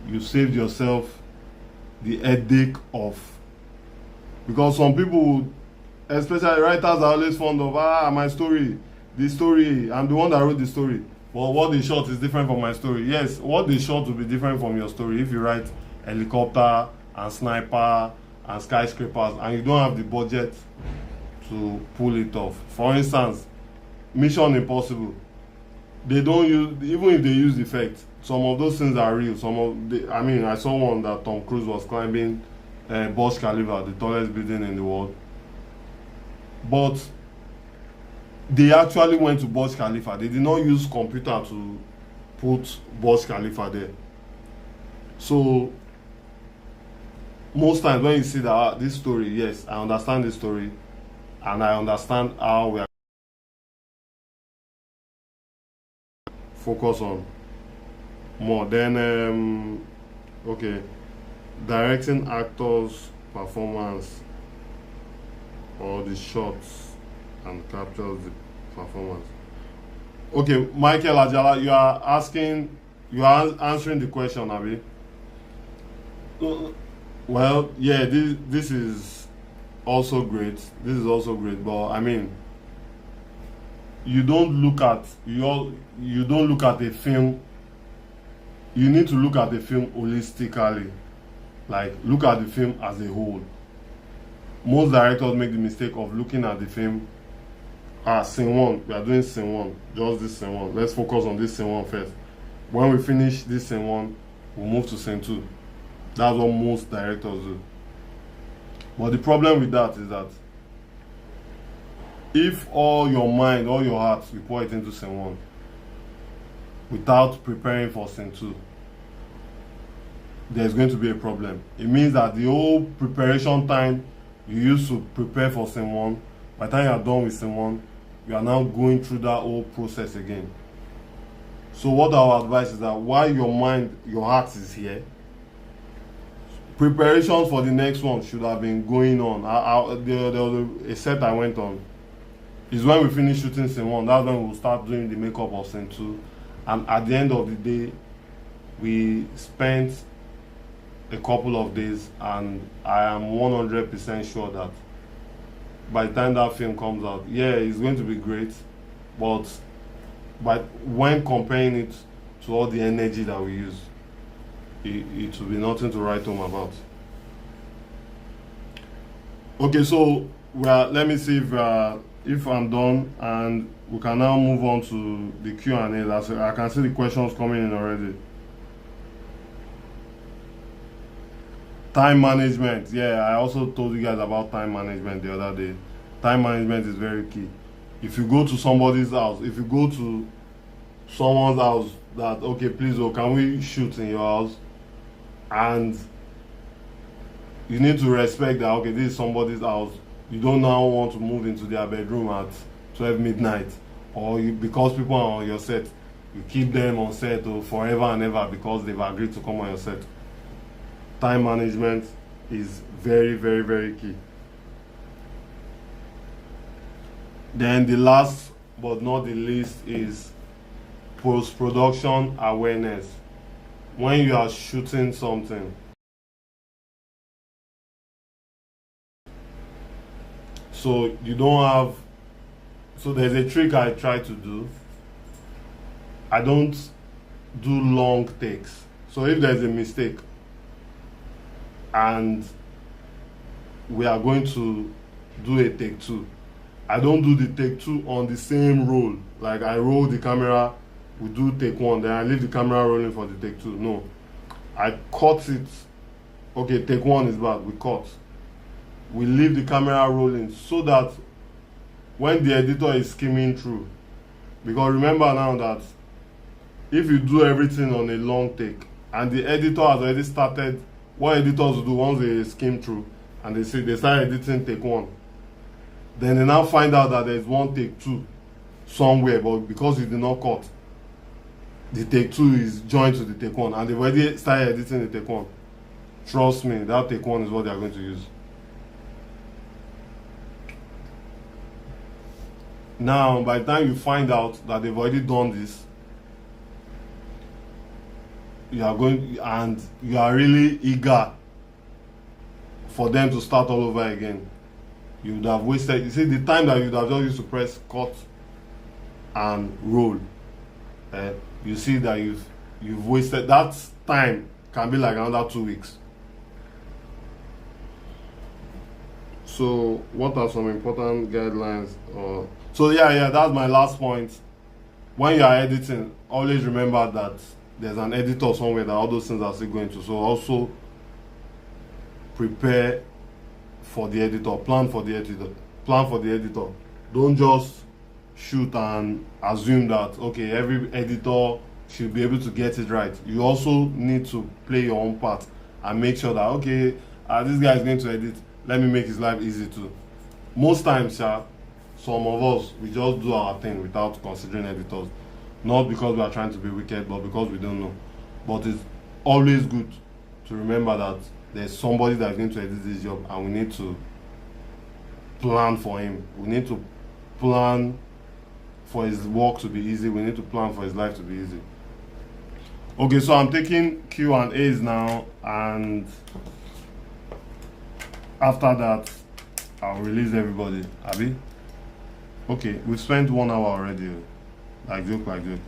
you saved yourself the headache of, because some people, especially writers, are always fond of my story, the story, I'm the one that wrote the story, but what they shot is different from my story. Yes, what they shot will be different from your story if you write helicopter and sniper and skyscrapers and you don't have the budget to pull it off. For instance, Mission Impossible, they don't use, even if they use effects, some of those things are real. I saw one that Tom Cruise was climbing Burj Khalifa, the tallest building in the world, but they actually went to Burj Khalifa. They did not use computer to put Burj Khalifa there. So most times when you see that this story, yes, I understand this story and I understand how we are focus on more. Then okay, directing actors' performance or the shots and captures the performance. Okay, Michael Ajala, you are answering the question, Abi. Well, yeah, this is also great. This is also great, but I mean, you don't look at a film. You need to look at the film holistically, like look at the film as a whole. Most directors make the mistake of looking at the film as scene one. We are doing scene one, just this scene one. Let's focus on this scene one first. When we finish this scene one, we'll move to scene two. That's what most directors do. But the problem with that is that if all your mind, all your heart, you pour it into scene one without preparing for scene two, there's going to be a problem. It means that the whole preparation time you used to prepare for scene one, by the time you are done with scene one, you are now going through that whole process again. So what our advice is that while your mind, your heart is here, preparations for the next one should have been going on. There was a set I went on. It's when we finish shooting scene one, that's when we'll start doing the makeup of scene two. And at the end of the day, we spent a couple of days, and I am 100% sure that by the time that film comes out, yeah, it's going to be great, but when comparing it to all the energy that we use, it will be nothing to write home about. Okay, so let me see if I'm done, and we can now move on to the Q&A. I can see the questions coming in already. Time management. Yeah, I also told you guys about time management the other day. Time management is very key. If you go to somebody's house, if you go to someone's house that, okay, please, can we shoot in your house? And you need to respect that, okay, this is somebody's house. You don't now want to move into their bedroom at 12 midnight, or because people are on your set, you keep them on set forever and ever because they've agreed to come on your set. Time management is very, very, very key. Then the last but not the least is post-production awareness. When you are shooting something, so you don't have, so there's a trick I try to do. I don't do long takes. So if there's a mistake and we are going to do a take two, I don't do the take two on the same roll. Like I roll the camera, we do take one, then I leave the camera rolling for the take two. No, I cut it. Okay, take one is bad, we cut. We leave the camera rolling so that when the editor is skimming through, because remember now that if you do everything on a long take and the editor has already started what editors do once they skim through and they see they start editing take one, then they now find out that there's one take two somewhere, but because you did not cut, the take two is joined to the take one, and they've already started editing the take one. Trust me, that take one is what they are going to use. Now, by the time you find out that they've already done this, you are going and you are really eager for them to start all over again. You would have wasted, you see, the time that you would have just used to press cut and roll. You see that you've wasted that time. Can be like another 2 weeks. So, what are some important guidelines? So yeah, that's my last point. When you are editing, always remember that there's an editor somewhere that all those things are still going to. So also prepare for the editor, plan for the editor. Don't just shoot and assume that okay, every editor should be able to get it right. You also need to play your own part and make sure that okay, this guy is going to edit, let me make his life easy too. Most times, some of us, we just do our thing without considering editors. Not because we are trying to be wicked, but because we don't know. But it's always good to remember that there's somebody that is going to edit this job, and we need to plan for him. We need to plan for his work to be easy. We need to plan for his life to be easy. Okay, so I'm taking Q&As now, and after that, I'll release everybody. Abi? Okay, we've spent 1 hour already. Like joke.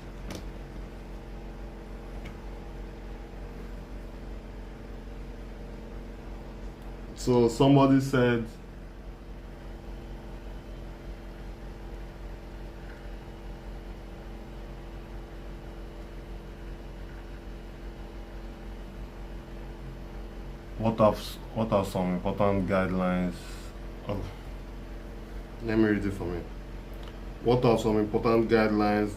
So somebody said, what are some important guidelines? Oh, let me read it for me. What are some important guidelines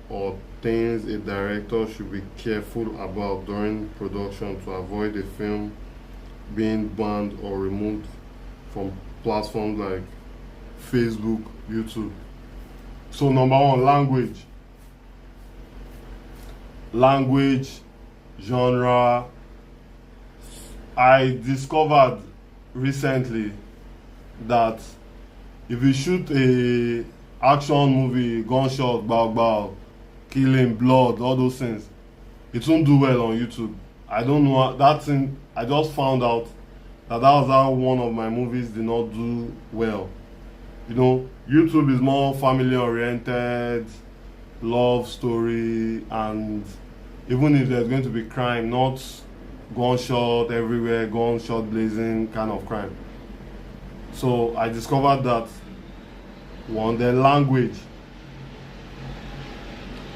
or things a director should be careful about during production to avoid a film being banned or removed from platforms like Facebook, YouTube? So number one, language, genre. I discovered recently that if you shoot a action movie, gunshot, bow, killing, blood, all those things, it won't do well on YouTube. I don't know that thing. I just found out that was how one of my movies did not do well. You know, YouTube is more family oriented, love story, and even if there's going to be crime, not gunshot everywhere, gunshot blazing kind of crime. So I discovered that one, the language.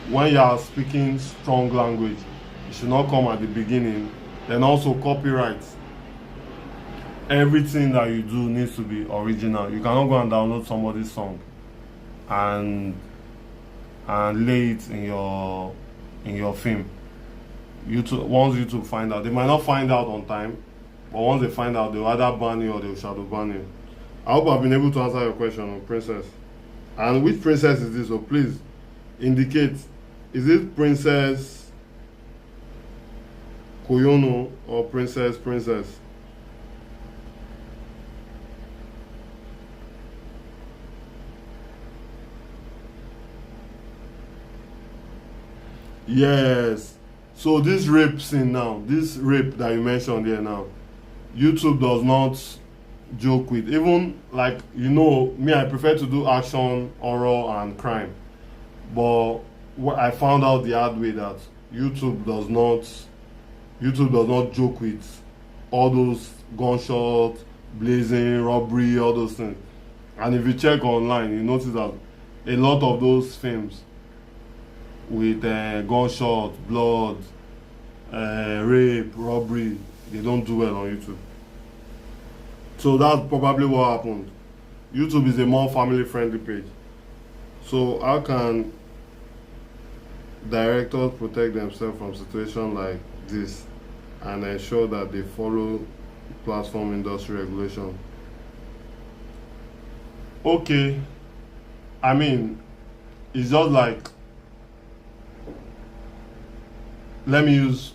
When you are speaking strong language, it should not come at the beginning. Then also copyright. Everything that you do needs to be original. You cannot go and download somebody's song and lay it in your film. Once YouTube find out, they might not find out on time, but once they find out, they'll either ban you or they'll shadow ban you. I hope I've been able to answer your question on Princess. And which princess is this? So please indicate, is it Princess Koyono or Princess? Yes. So this rape scene now, this rape that you mentioned here now, YouTube does not joke with. Even like, you know, me, I prefer to do action, horror, and crime. But what I found out the hard way that YouTube does not joke with all those gunshot, blazing, robbery, all those things. And if you check online, you notice that a lot of those films with gunshot, blood, rape, robbery, they don't do well on YouTube. So that's probably what happened. YouTube is a more family-friendly page. So how can directors protect themselves from situations like this? and ensure that they follow platform industry regulation. Okay, I mean, it's just like, let me use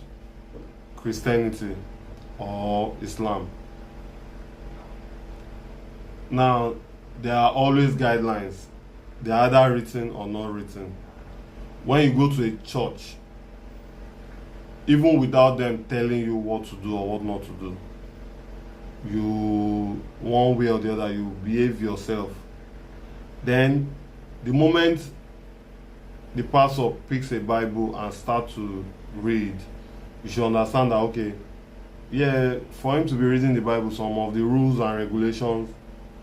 Christianity or Islam. Now, there are always guidelines. They are either written or not written. When you go to a church, even without them telling you what to do or what not to do, you, one way or the other, you behave yourself. Then, the moment the pastor picks a Bible and starts to read, you should understand that, okay, yeah, for him to be reading the Bible, some of the rules and regulations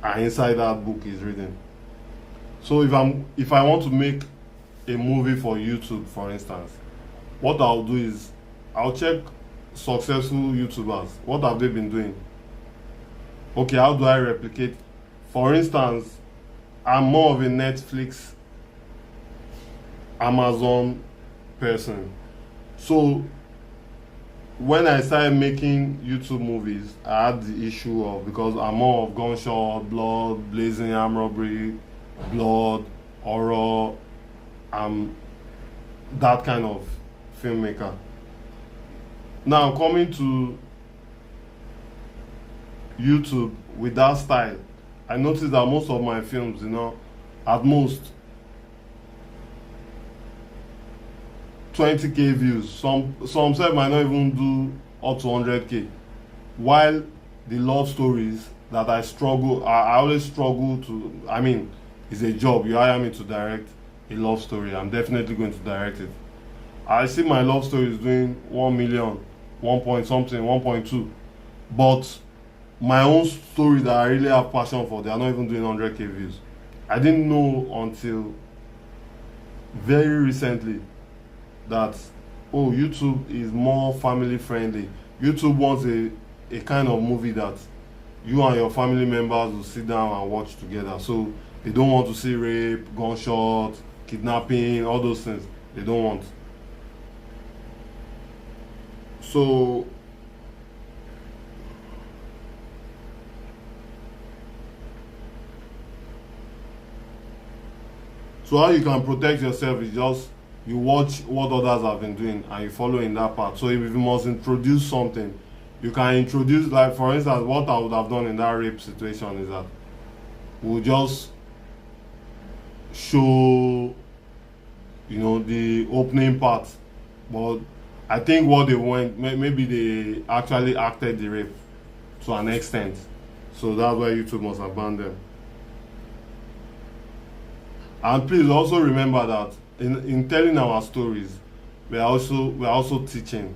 are inside that book he's reading. So if I want to make a movie for YouTube, for instance, what I'll do is I'll check successful YouTubers. What have they been doing? Okay, how do I replicate? For instance, I'm more of a Netflix, Amazon person. So when I started making YouTube movies, I had the issue of, because I'm more of gunshot, blood, blazing, arm robbery, blood, horror. I'm that kind of filmmaker. Now coming to YouTube with that style, I noticed that most of my films, at most 20k views. Some self might not even do up to 100k. While the love stories that I always struggle to. I mean, it's a job. You hire me to direct a love story, I'm definitely going to direct it. I see my love story is doing 1 million, 1 point something, 1.2, but my own story that I really have passion for, they are not even doing 100k views. I didn't know until very recently that, oh, YouTube is more family friendly. YouTube wants a kind of movie that you and your family members will sit down and watch together. So they don't want to see rape, gunshot, kidnapping, all those things. They don't want. So how you can protect yourself is just you watch what others have been doing and you follow in that path. So if you must introduce something, you can introduce, like for instance, what I would have done in that rape situation is that we'll just show, the opening part. But I think what they went, maybe they actually acted the rape to an extent. So that's why YouTube must have banned them. And please also remember that in telling our stories, we're also teaching.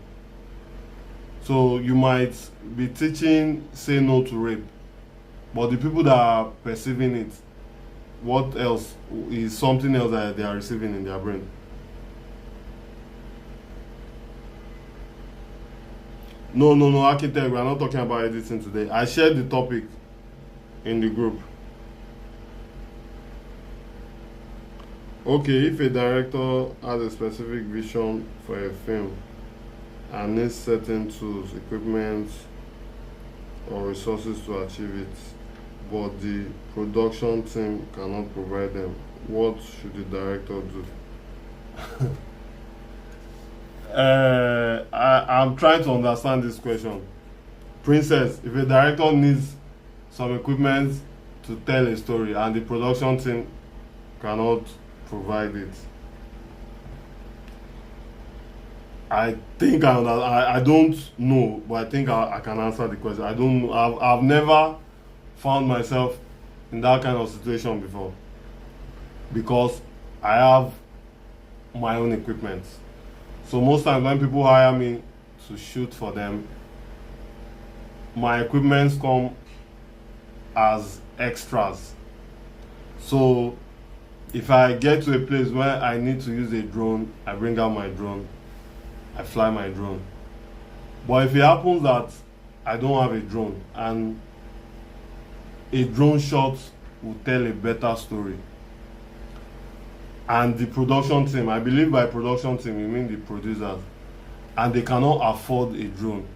So you might be teaching say no to rape, but the people that are perceiving it, what else is something else that they are receiving in their brain. No, architect, we are not talking about editing today. I shared the topic in the group. Okay, if a director has a specific vision for a film and needs certain tools, equipment, or resources to achieve it, but the production team cannot provide them, what should the director do? I'm trying to understand this question. Princess, if a director needs some equipment to tell a story and the production team cannot provide it, I think I don't know, but I think I can answer the question. I don't know. I've never found myself in that kind of situation before because I have my own equipment. So most times when people hire me to shoot for them, my equipments come as extras. So if I get to a place where I need to use a drone, I bring out my drone, I fly my drone. But if it happens that I don't have a drone and a drone shot will tell a better story, and the production team, I believe by production team you mean the producers, and they cannot afford a drone,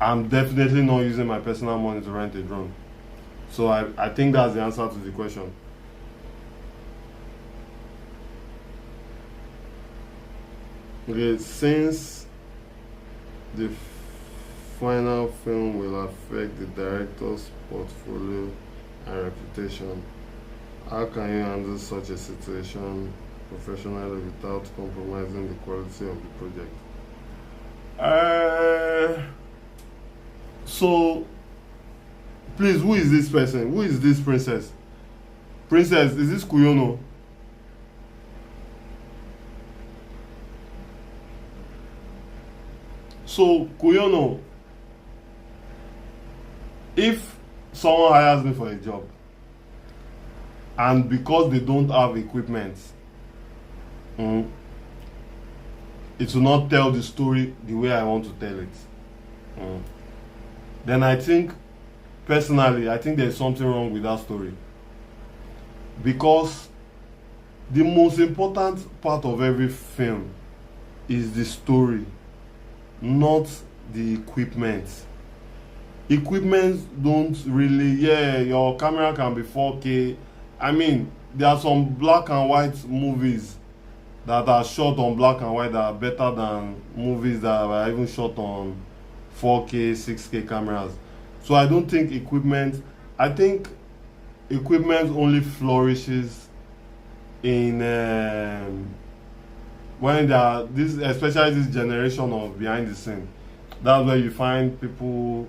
I'm definitely not using my personal money to rent a drone. So I think that's the answer to the question. Okay, since the final film will affect the director's portfolio and reputation, how can you handle such a situation professionally without compromising the quality of the project? So, please, who is this person? Who is this princess? Princess, is this Kuyono? So, Kuyono, if someone hires me for a job and because they don't have equipment, it will not tell the story the way I want to tell it, then I think, personally, I think there's something wrong with that story. Because the most important part of every film is the story, not the equipment. Equipment don't really, yeah, your camera can be 4K. I mean, there are some black and white movies that are shot on black and white that are better than movies that are even shot on 4K, 6K cameras. So I don't think equipment, I think equipment only flourishes in when there are this, especially this generation of behind the scene. That's where you find people,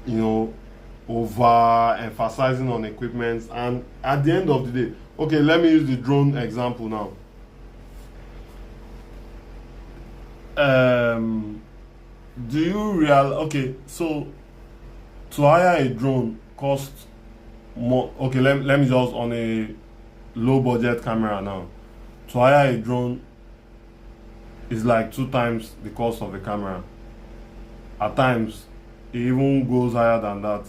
you know, over emphasizing on equipment. And at the end of the day, okay, let me use the drone example now. Do you real okay, so to hire a drone costs more. Okay, let me just, on a low budget camera now, to hire a drone is like 2 times the cost of a camera. At times it even goes higher than that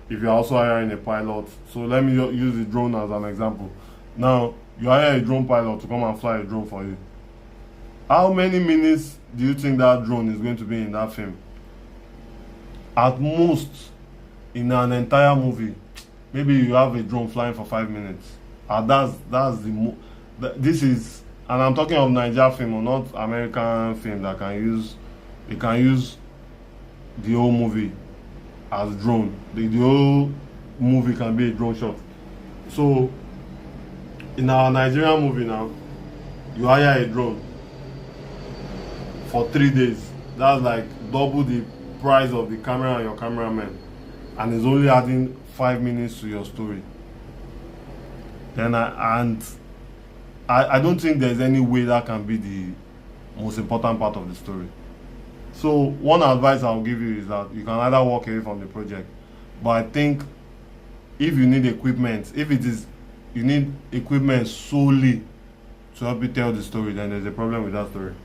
if you're also hiring a pilot. So let me use the drone as an example. Now you hire a drone pilot to come and fly a drone for you. How many minutes do you think that drone is going to be in that film? At most, in an entire movie, maybe you have a drone flying for 5 minutes. And this is, and I'm talking of Nigeria film or not American film that can use, they can use the whole movie as drone. The whole movie can be a drone shot. So in our Nigerian movie now, you hire a drone for 3 days. That's like double the price of the camera and your cameraman, and it's only adding 5 minutes to your story. Then I don't think there's any way that can be the most important part of the story. So one advice I'll give you is that you can either walk away from the project, but I think if you need equipment, if it is you need equipment solely to help you tell the story, then there's a problem with that story.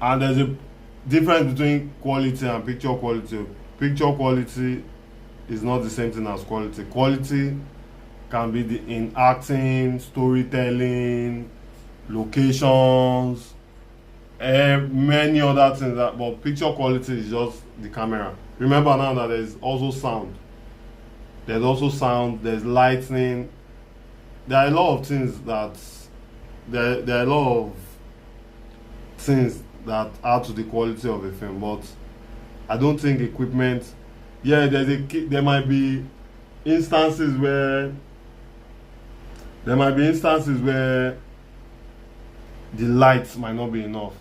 And there's a difference between quality and picture quality. Picture quality is not the same thing as quality. Quality can be in acting, storytelling, locations, many other things. But picture quality is just the camera. Remember now that there's also sound. There's lighting. There are a lot of things there are a lot of things that add to the quality of a film. But I don't think equipment, yeah, there might be instances where the lights might not be enough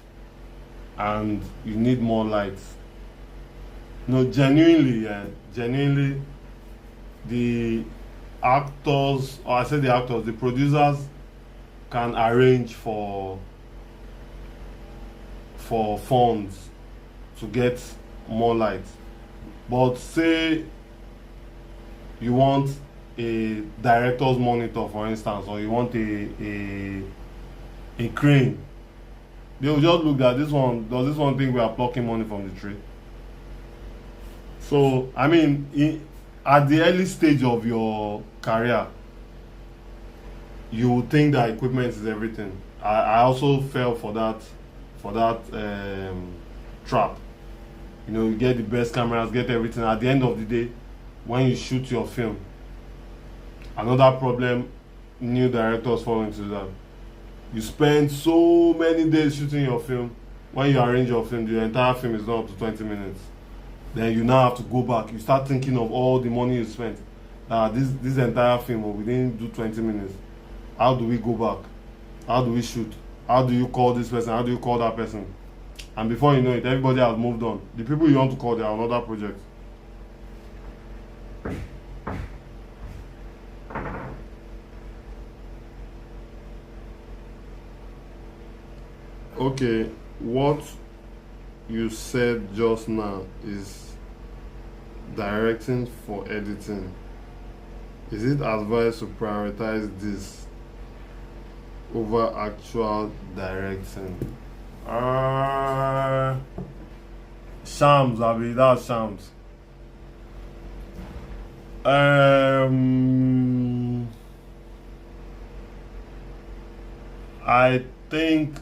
and you need more lights. No, genuinely, the actors, or I said the actors, the producers can arrange for funds to get more light. But say you want a director's monitor, for instance, or you want a crane, they will just look at this one. Does this one think we are plucking money from the tree? So I mean, at the early stage of your career, you would think that equipment is everything. I also fell for that trap. You know, you get the best cameras, get everything. At the end of the day, when you shoot your film, another problem new directors fall into that. You spend so many days shooting your film. When you arrange your film, the entire film is done up to 20 minutes. Then you now have to go back. You start thinking of all the money you spent. This entire film, we didn't do 20 minutes. How do we go back? How do we shoot? How do you call this person? How do you call that person? And before you know it, everybody has moved on. The people you want to call, they are on other projects. Okay, what you said just now is directing for editing. Is it advised to prioritize this over actual directing? Shams, Abi, that's Shams. I think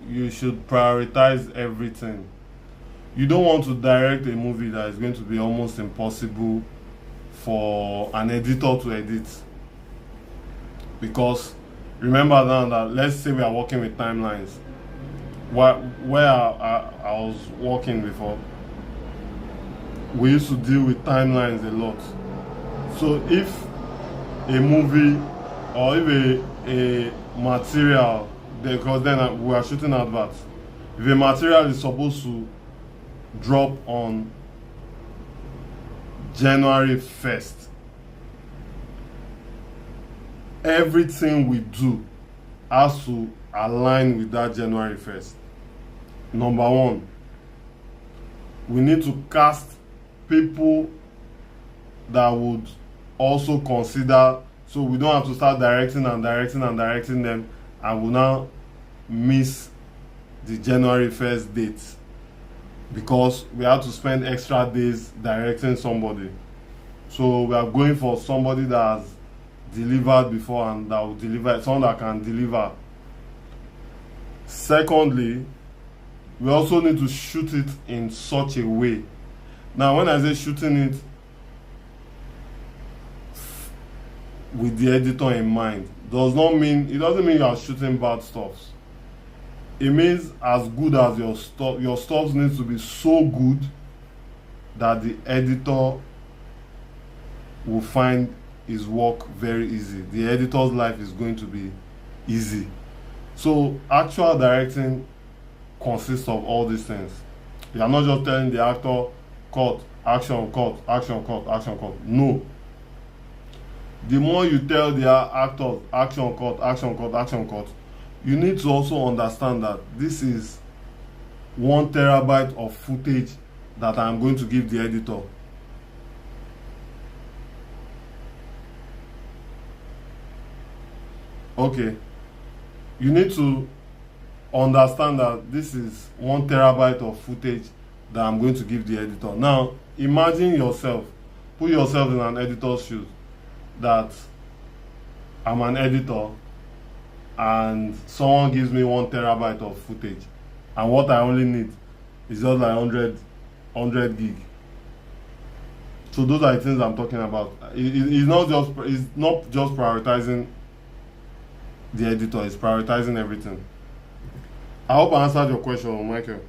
you should prioritize everything. You don't want to direct a movie that is going to be almost impossible for an editor to edit. Because remember now that, let's say we are working with timelines. Where I was working before, we used to deal with timelines a lot. So if a movie or if a material, because then we are shooting adverts, if a material is supposed to drop on January 1st, everything we do has to align with that January 1st. Number one, we need to cast people that would also consider, so we don't have to start directing them, and we'll now miss the January 1st date because we have to spend extra days directing somebody. So we are going for somebody that has delivered before and that will deliver, someone that can deliver. Secondly, we also need to shoot it in such a way. Now, when I say shooting it with the editor in mind, it doesn't mean you are shooting bad stuff. It means as good as your stuff needs to be so good that the editor will find his work very easy. The editor's life is going to be easy. So actual directing consists of all these things. You are not just telling the actor, cut, action, cut, action, cut, action, cut. No. The more you tell the actors, action, cut, action, cut, action, cut, you need to also understand that this is 1 terabyte of footage that I'm going to give the editor. Okay. You need to understand that this is 1 terabyte of footage that I'm going to give the editor. Now, imagine yourself, put yourself in an editor's shoes, that I'm an editor and someone gives me 1 terabyte of footage, and what I only need is just like 100 gig. So those are the things I'm talking about. It's not just prioritizing the editor, it's prioritizing everything. I hope I answered your question, Michael.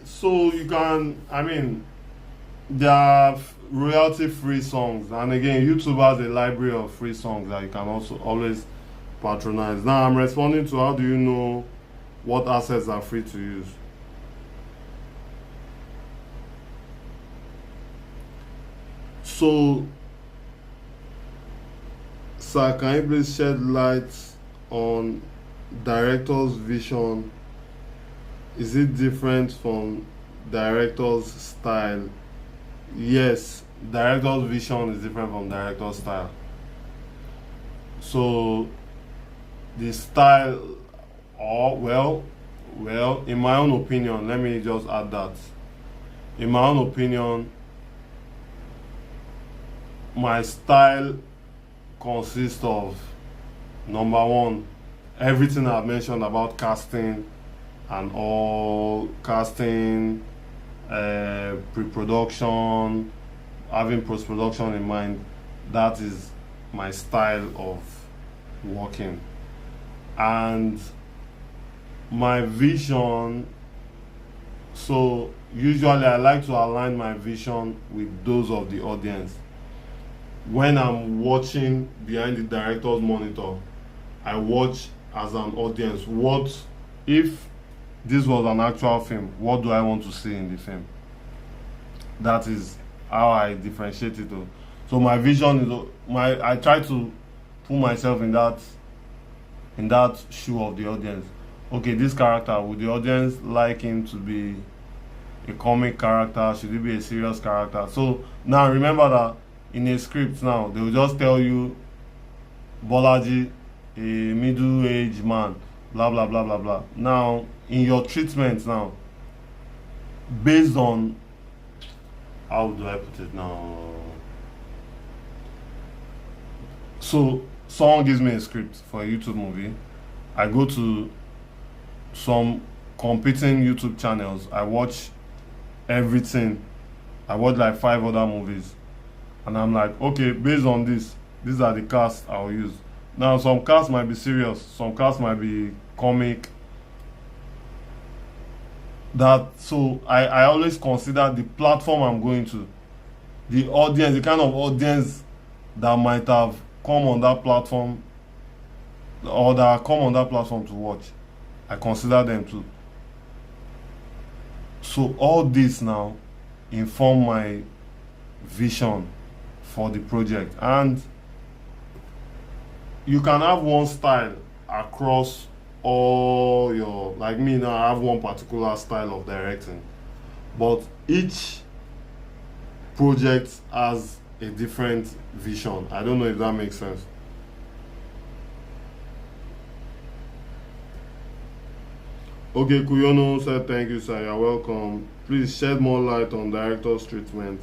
So you can, there are royalty free songs, and again, YouTube has a library of free songs that you can also always patronize. Now I'm responding to how do you know what assets are free to use. So, sir, can you please shed light on director's vision Is it different from director's style? Yes, director's vision is different from director's style. So the style, or well, in my own opinion, let me just add that. In my own opinion, my style consists of, number one, everything I've mentioned about casting and all, casting, pre-production, having post-production in mind. That is my style of working. And my vision, so usually I like to align my vision with those of the audience. When I'm watching behind the director's monitor, I watch as an audience. What if this was an actual film? What do I want to see in the film? That is how I differentiate it. So my vision is I try to put myself in that shoe of the audience. Okay, this character, would the audience like him to be a comic character? Should he be a serious character? So now remember that in a script now, they will just tell you Bolaji, a middle-aged man, blah blah blah blah blah. Now in your treatment now, based on, how do I put it now? So someone gives me a script for a YouTube movie. I go to some competing YouTube channels. I watch everything. I watch like 5 other movies. And I'm like, okay, based on this, these are the casts I'll use. Now, some casts might be serious, some casts might be comic. So I always consider the platform I'm going to, the audience, the kind of audience that might have come on that platform, or that come on that platform to watch. I consider them too. So all this now inform my vision for the project. And you can have one style across all your, like me now, I have one particular style of directing, but each project has a different vision. I don't know if that makes sense. Okay, Kuyono said thank you, sir. You're welcome. Please shed more light on director's treatment.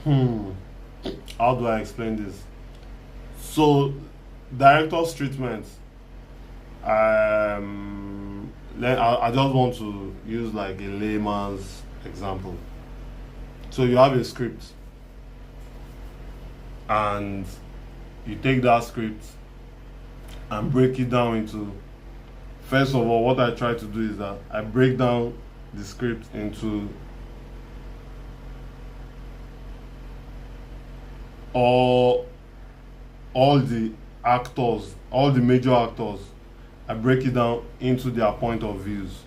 How do I explain this? So, director's treatment, I just want to use like a layman's example. So you have a script, and you take that script and break it down into, first of all, what I try to do is that I break down the script into all the actors, all the major actors. I break it down into their point of views.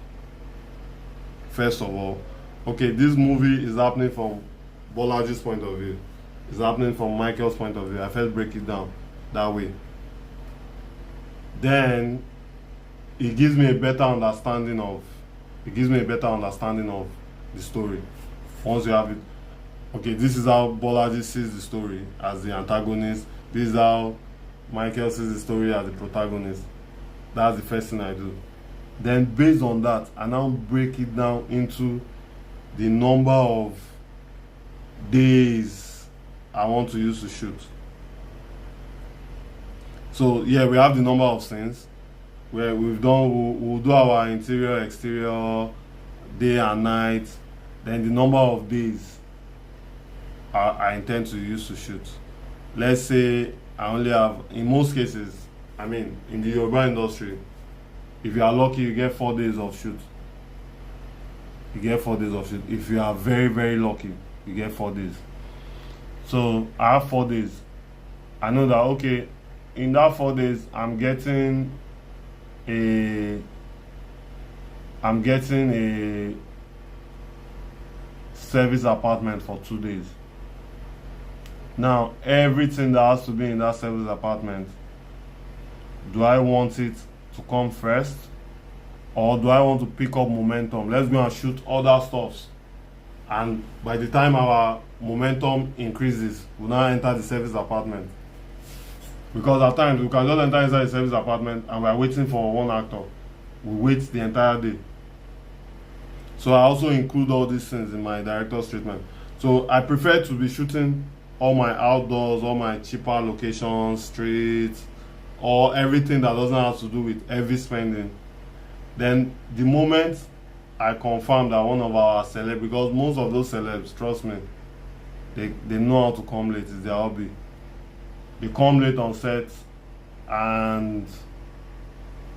First of all, okay, this movie is happening from Bolaji's point of view. It's happening from Michael's point of view. I first break it down that way. Then it gives me a better understanding of the story. Once you have it, okay, this is how Bolaji sees the story as the antagonist. This is how Michael sees the story as the protagonist. That's the first thing I do. Then based on that, I now break it down into the number of days I want to use to shoot. So yeah, we have the number of scenes where we'll do our interior, exterior, day and night. Then the number of days I intend to use to shoot. Let's say I only have, in most cases, I mean, in the Yoruba industry, if you are lucky, you get 4 days of shoot. You get 4 days of shoot. If you are very, very lucky, you get 4 days. So I have 4 days. I know that, okay, in that 4 days, I'm getting a service apartment for 2 days. Now, everything that has to be in that service apartment, do I want it to come first, or do I want to pick up momentum? Let's go and shoot other stuffs. And by the time our momentum increases, we now enter the service apartment. Because at times we can just enter inside the service apartment and we are waiting for one actor. We wait the entire day. So I also include all these things in my director's treatment. So I prefer to be shooting all my outdoors, all my cheaper locations, streets, or everything that doesn't have to do with heavy spending. Then the moment I confirm that one of our celebs, because most of those celebs, trust me, they know how to come late, it's their hobby. They come late on set and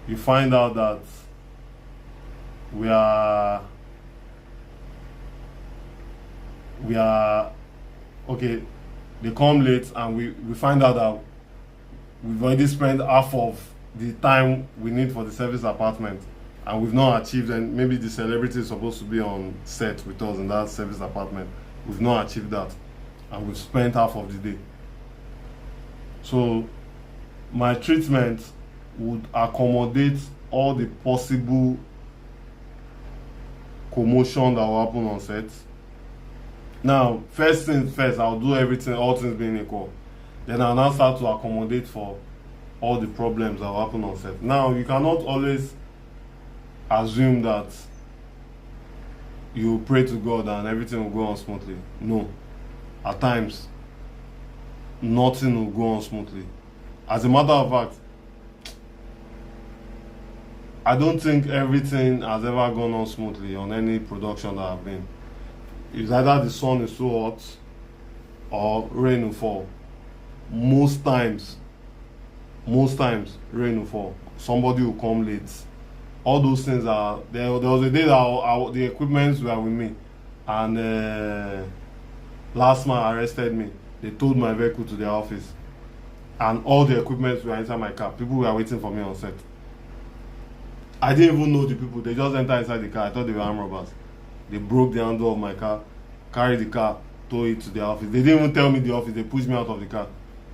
you find out that we are okay, they come late and we find out that we've already spent half of the time we need for the service apartment and we've not achieved, and maybe the celebrity is supposed to be on set with us in that service apartment. We've not achieved that and we've spent half of the day. So my treatment would accommodate all the possible commotion that will happen on set. Now, first things first, I'll do everything, all things being equal. Then I'll now start to accommodate for all the problems that will happen on set. Now, you cannot always assume that you pray to God and everything will go on smoothly. No. At times, nothing will go on smoothly. As a matter of fact, I don't think everything has ever gone on smoothly on any production that I've been. It's either the sun is so hot or rain will fall. Most times, rain will fall. Somebody will come late. All those things are there. There was a day that the equipments were with me, and last man arrested me. They towed my vehicle to their office, and all the equipments were inside my car. People were waiting for me on set. I didn't even know the people. They just entered inside the car. I thought they were armed robbers. They broke the handle of my car, carried the car, towed it to their office. They didn't even tell me the office. They pushed me out of the car.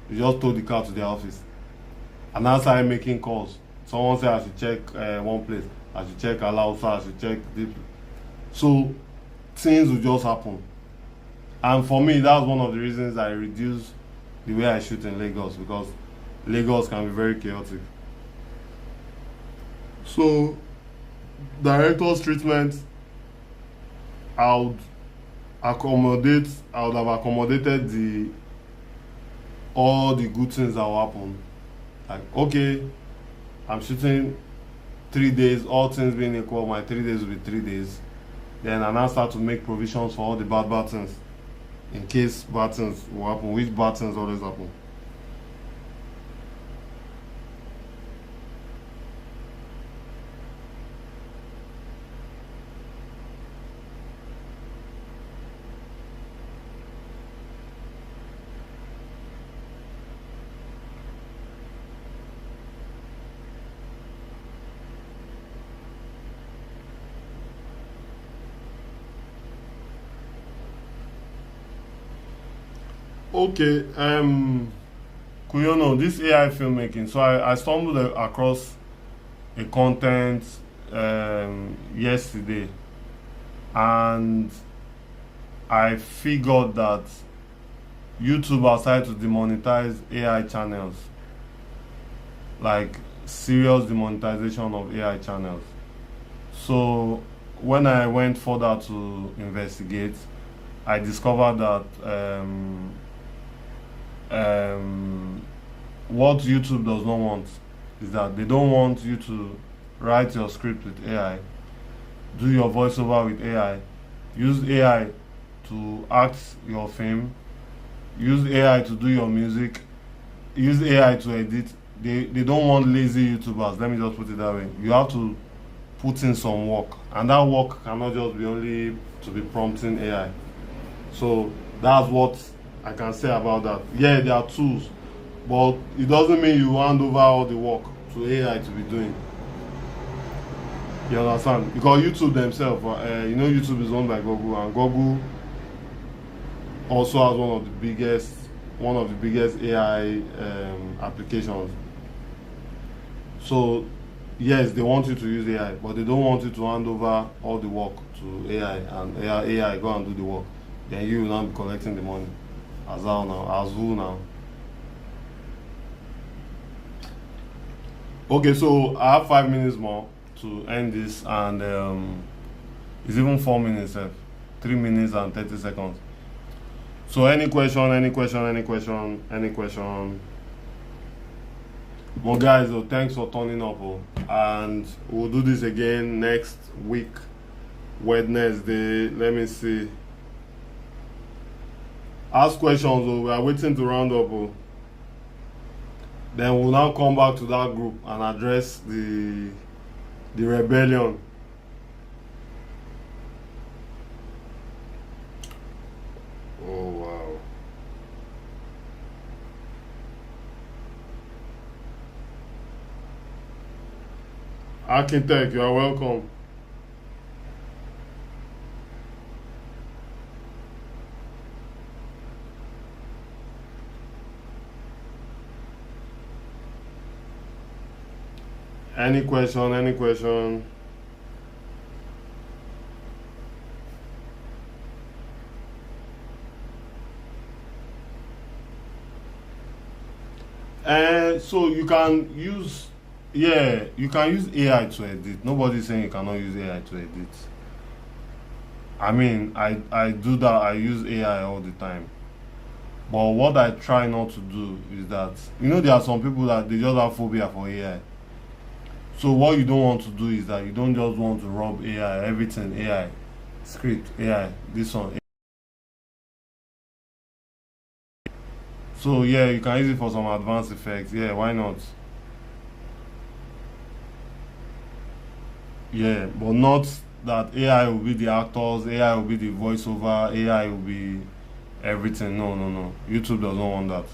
They just towed the car to their office. And I started making calls. Someone said I should check one place. I should check Alausa. I should check this. So things will just happen. And for me, that's one of the reasons I reduce the way I shoot in Lagos, because Lagos can be very chaotic. So director's treatment, I would have accommodated all the good things that will happen. Like, okay, I'm shooting 3 days, all things being equal, my 3 days will be 3 days. Then I now start to make provisions for all the bad things, in case bad things will happen, which bad things always happen. Okay, Kuyono, this AI filmmaking. So I stumbled across a content yesterday, and I figured that YouTube has started to demonetize AI channels, like serious demonetization of AI channels. So when I went further to investigate, I discovered that what YouTube does not want is that they don't want you to write your script with AI, do your voiceover with AI, use AI to act your film, use AI to do your music, use AI to edit. They don't want lazy YouTubers, let me just put it that way. You have to put in some work, and that work cannot just be only to be prompting AI. So that's what I can say about that. Yeah, there are tools, but it doesn't mean you hand over all the work to AI to be doing. You understand? Because YouTube themselves, YouTube is owned by Google, and Google also has one of the biggest AI applications. So yes, they want you to use AI, but they don't want you to hand over all the work to AI and AI go and do the work. Then you will now be collecting the money. As how now? As who now? Okay, so I have 5 minutes more to end this, and it's even 4 minutes, 3 minutes and 30 seconds. So any question, any question, any question, any question. Well, guys, thanks for turning up, and we'll do this again next week, Wednesday. Let me see. Ask questions. We are waiting to round up. Then we'll now come back to that group and address the rebellion. Oh wow. Architect, you are welcome. Any question, any question? So you can use, yeah, you can use AI to edit. Nobody's saying you cannot use AI to edit. I mean, I do that. I use AI all the time. But what I try not to do is that, there are some people that they just have phobia for AI. So what you don't want to do is that you don't just want to rub AI, everything AI, script AI, this one. So yeah, you can use it for some advanced effects. Yeah, why not? Yeah, but not that AI will be the actors, AI will be the voiceover, AI will be everything. No, no, no. YouTube does not want that.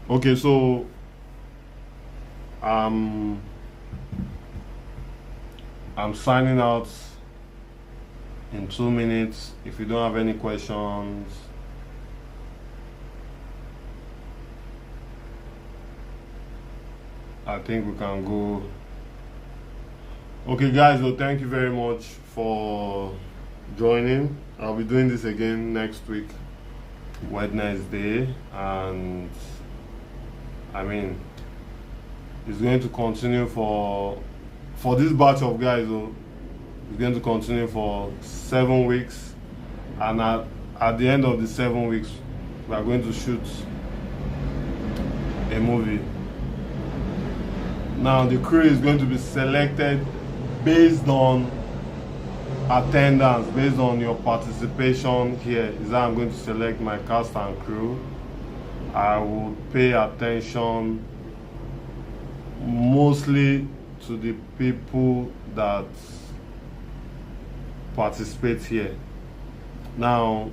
Okay, so um I'm signing out in 2 minutes. If you don't have any questions, I think we can go. Okay, guys, so thank you very much for joining. I'll be doing this again next week, Wednesday, and I mean, it's going to continue for this batch of guys. It's going to continue for 7 weeks, and at the end of the 7 weeks, we are going to shoot a movie. Now the crew is going to be selected based on attendance, based on your participation here. Is how I'm going to select my cast and crew. I will pay attention mostly to the people that participate here. Now,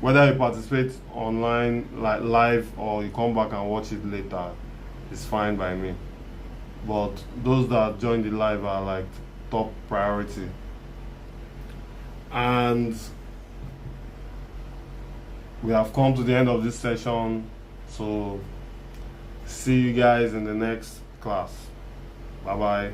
whether you participate online, like live, or you come back and watch it later, it's fine by me. But those that join the live are like top priority. And we have come to the end of this session, so see you guys in the next class. Bye bye.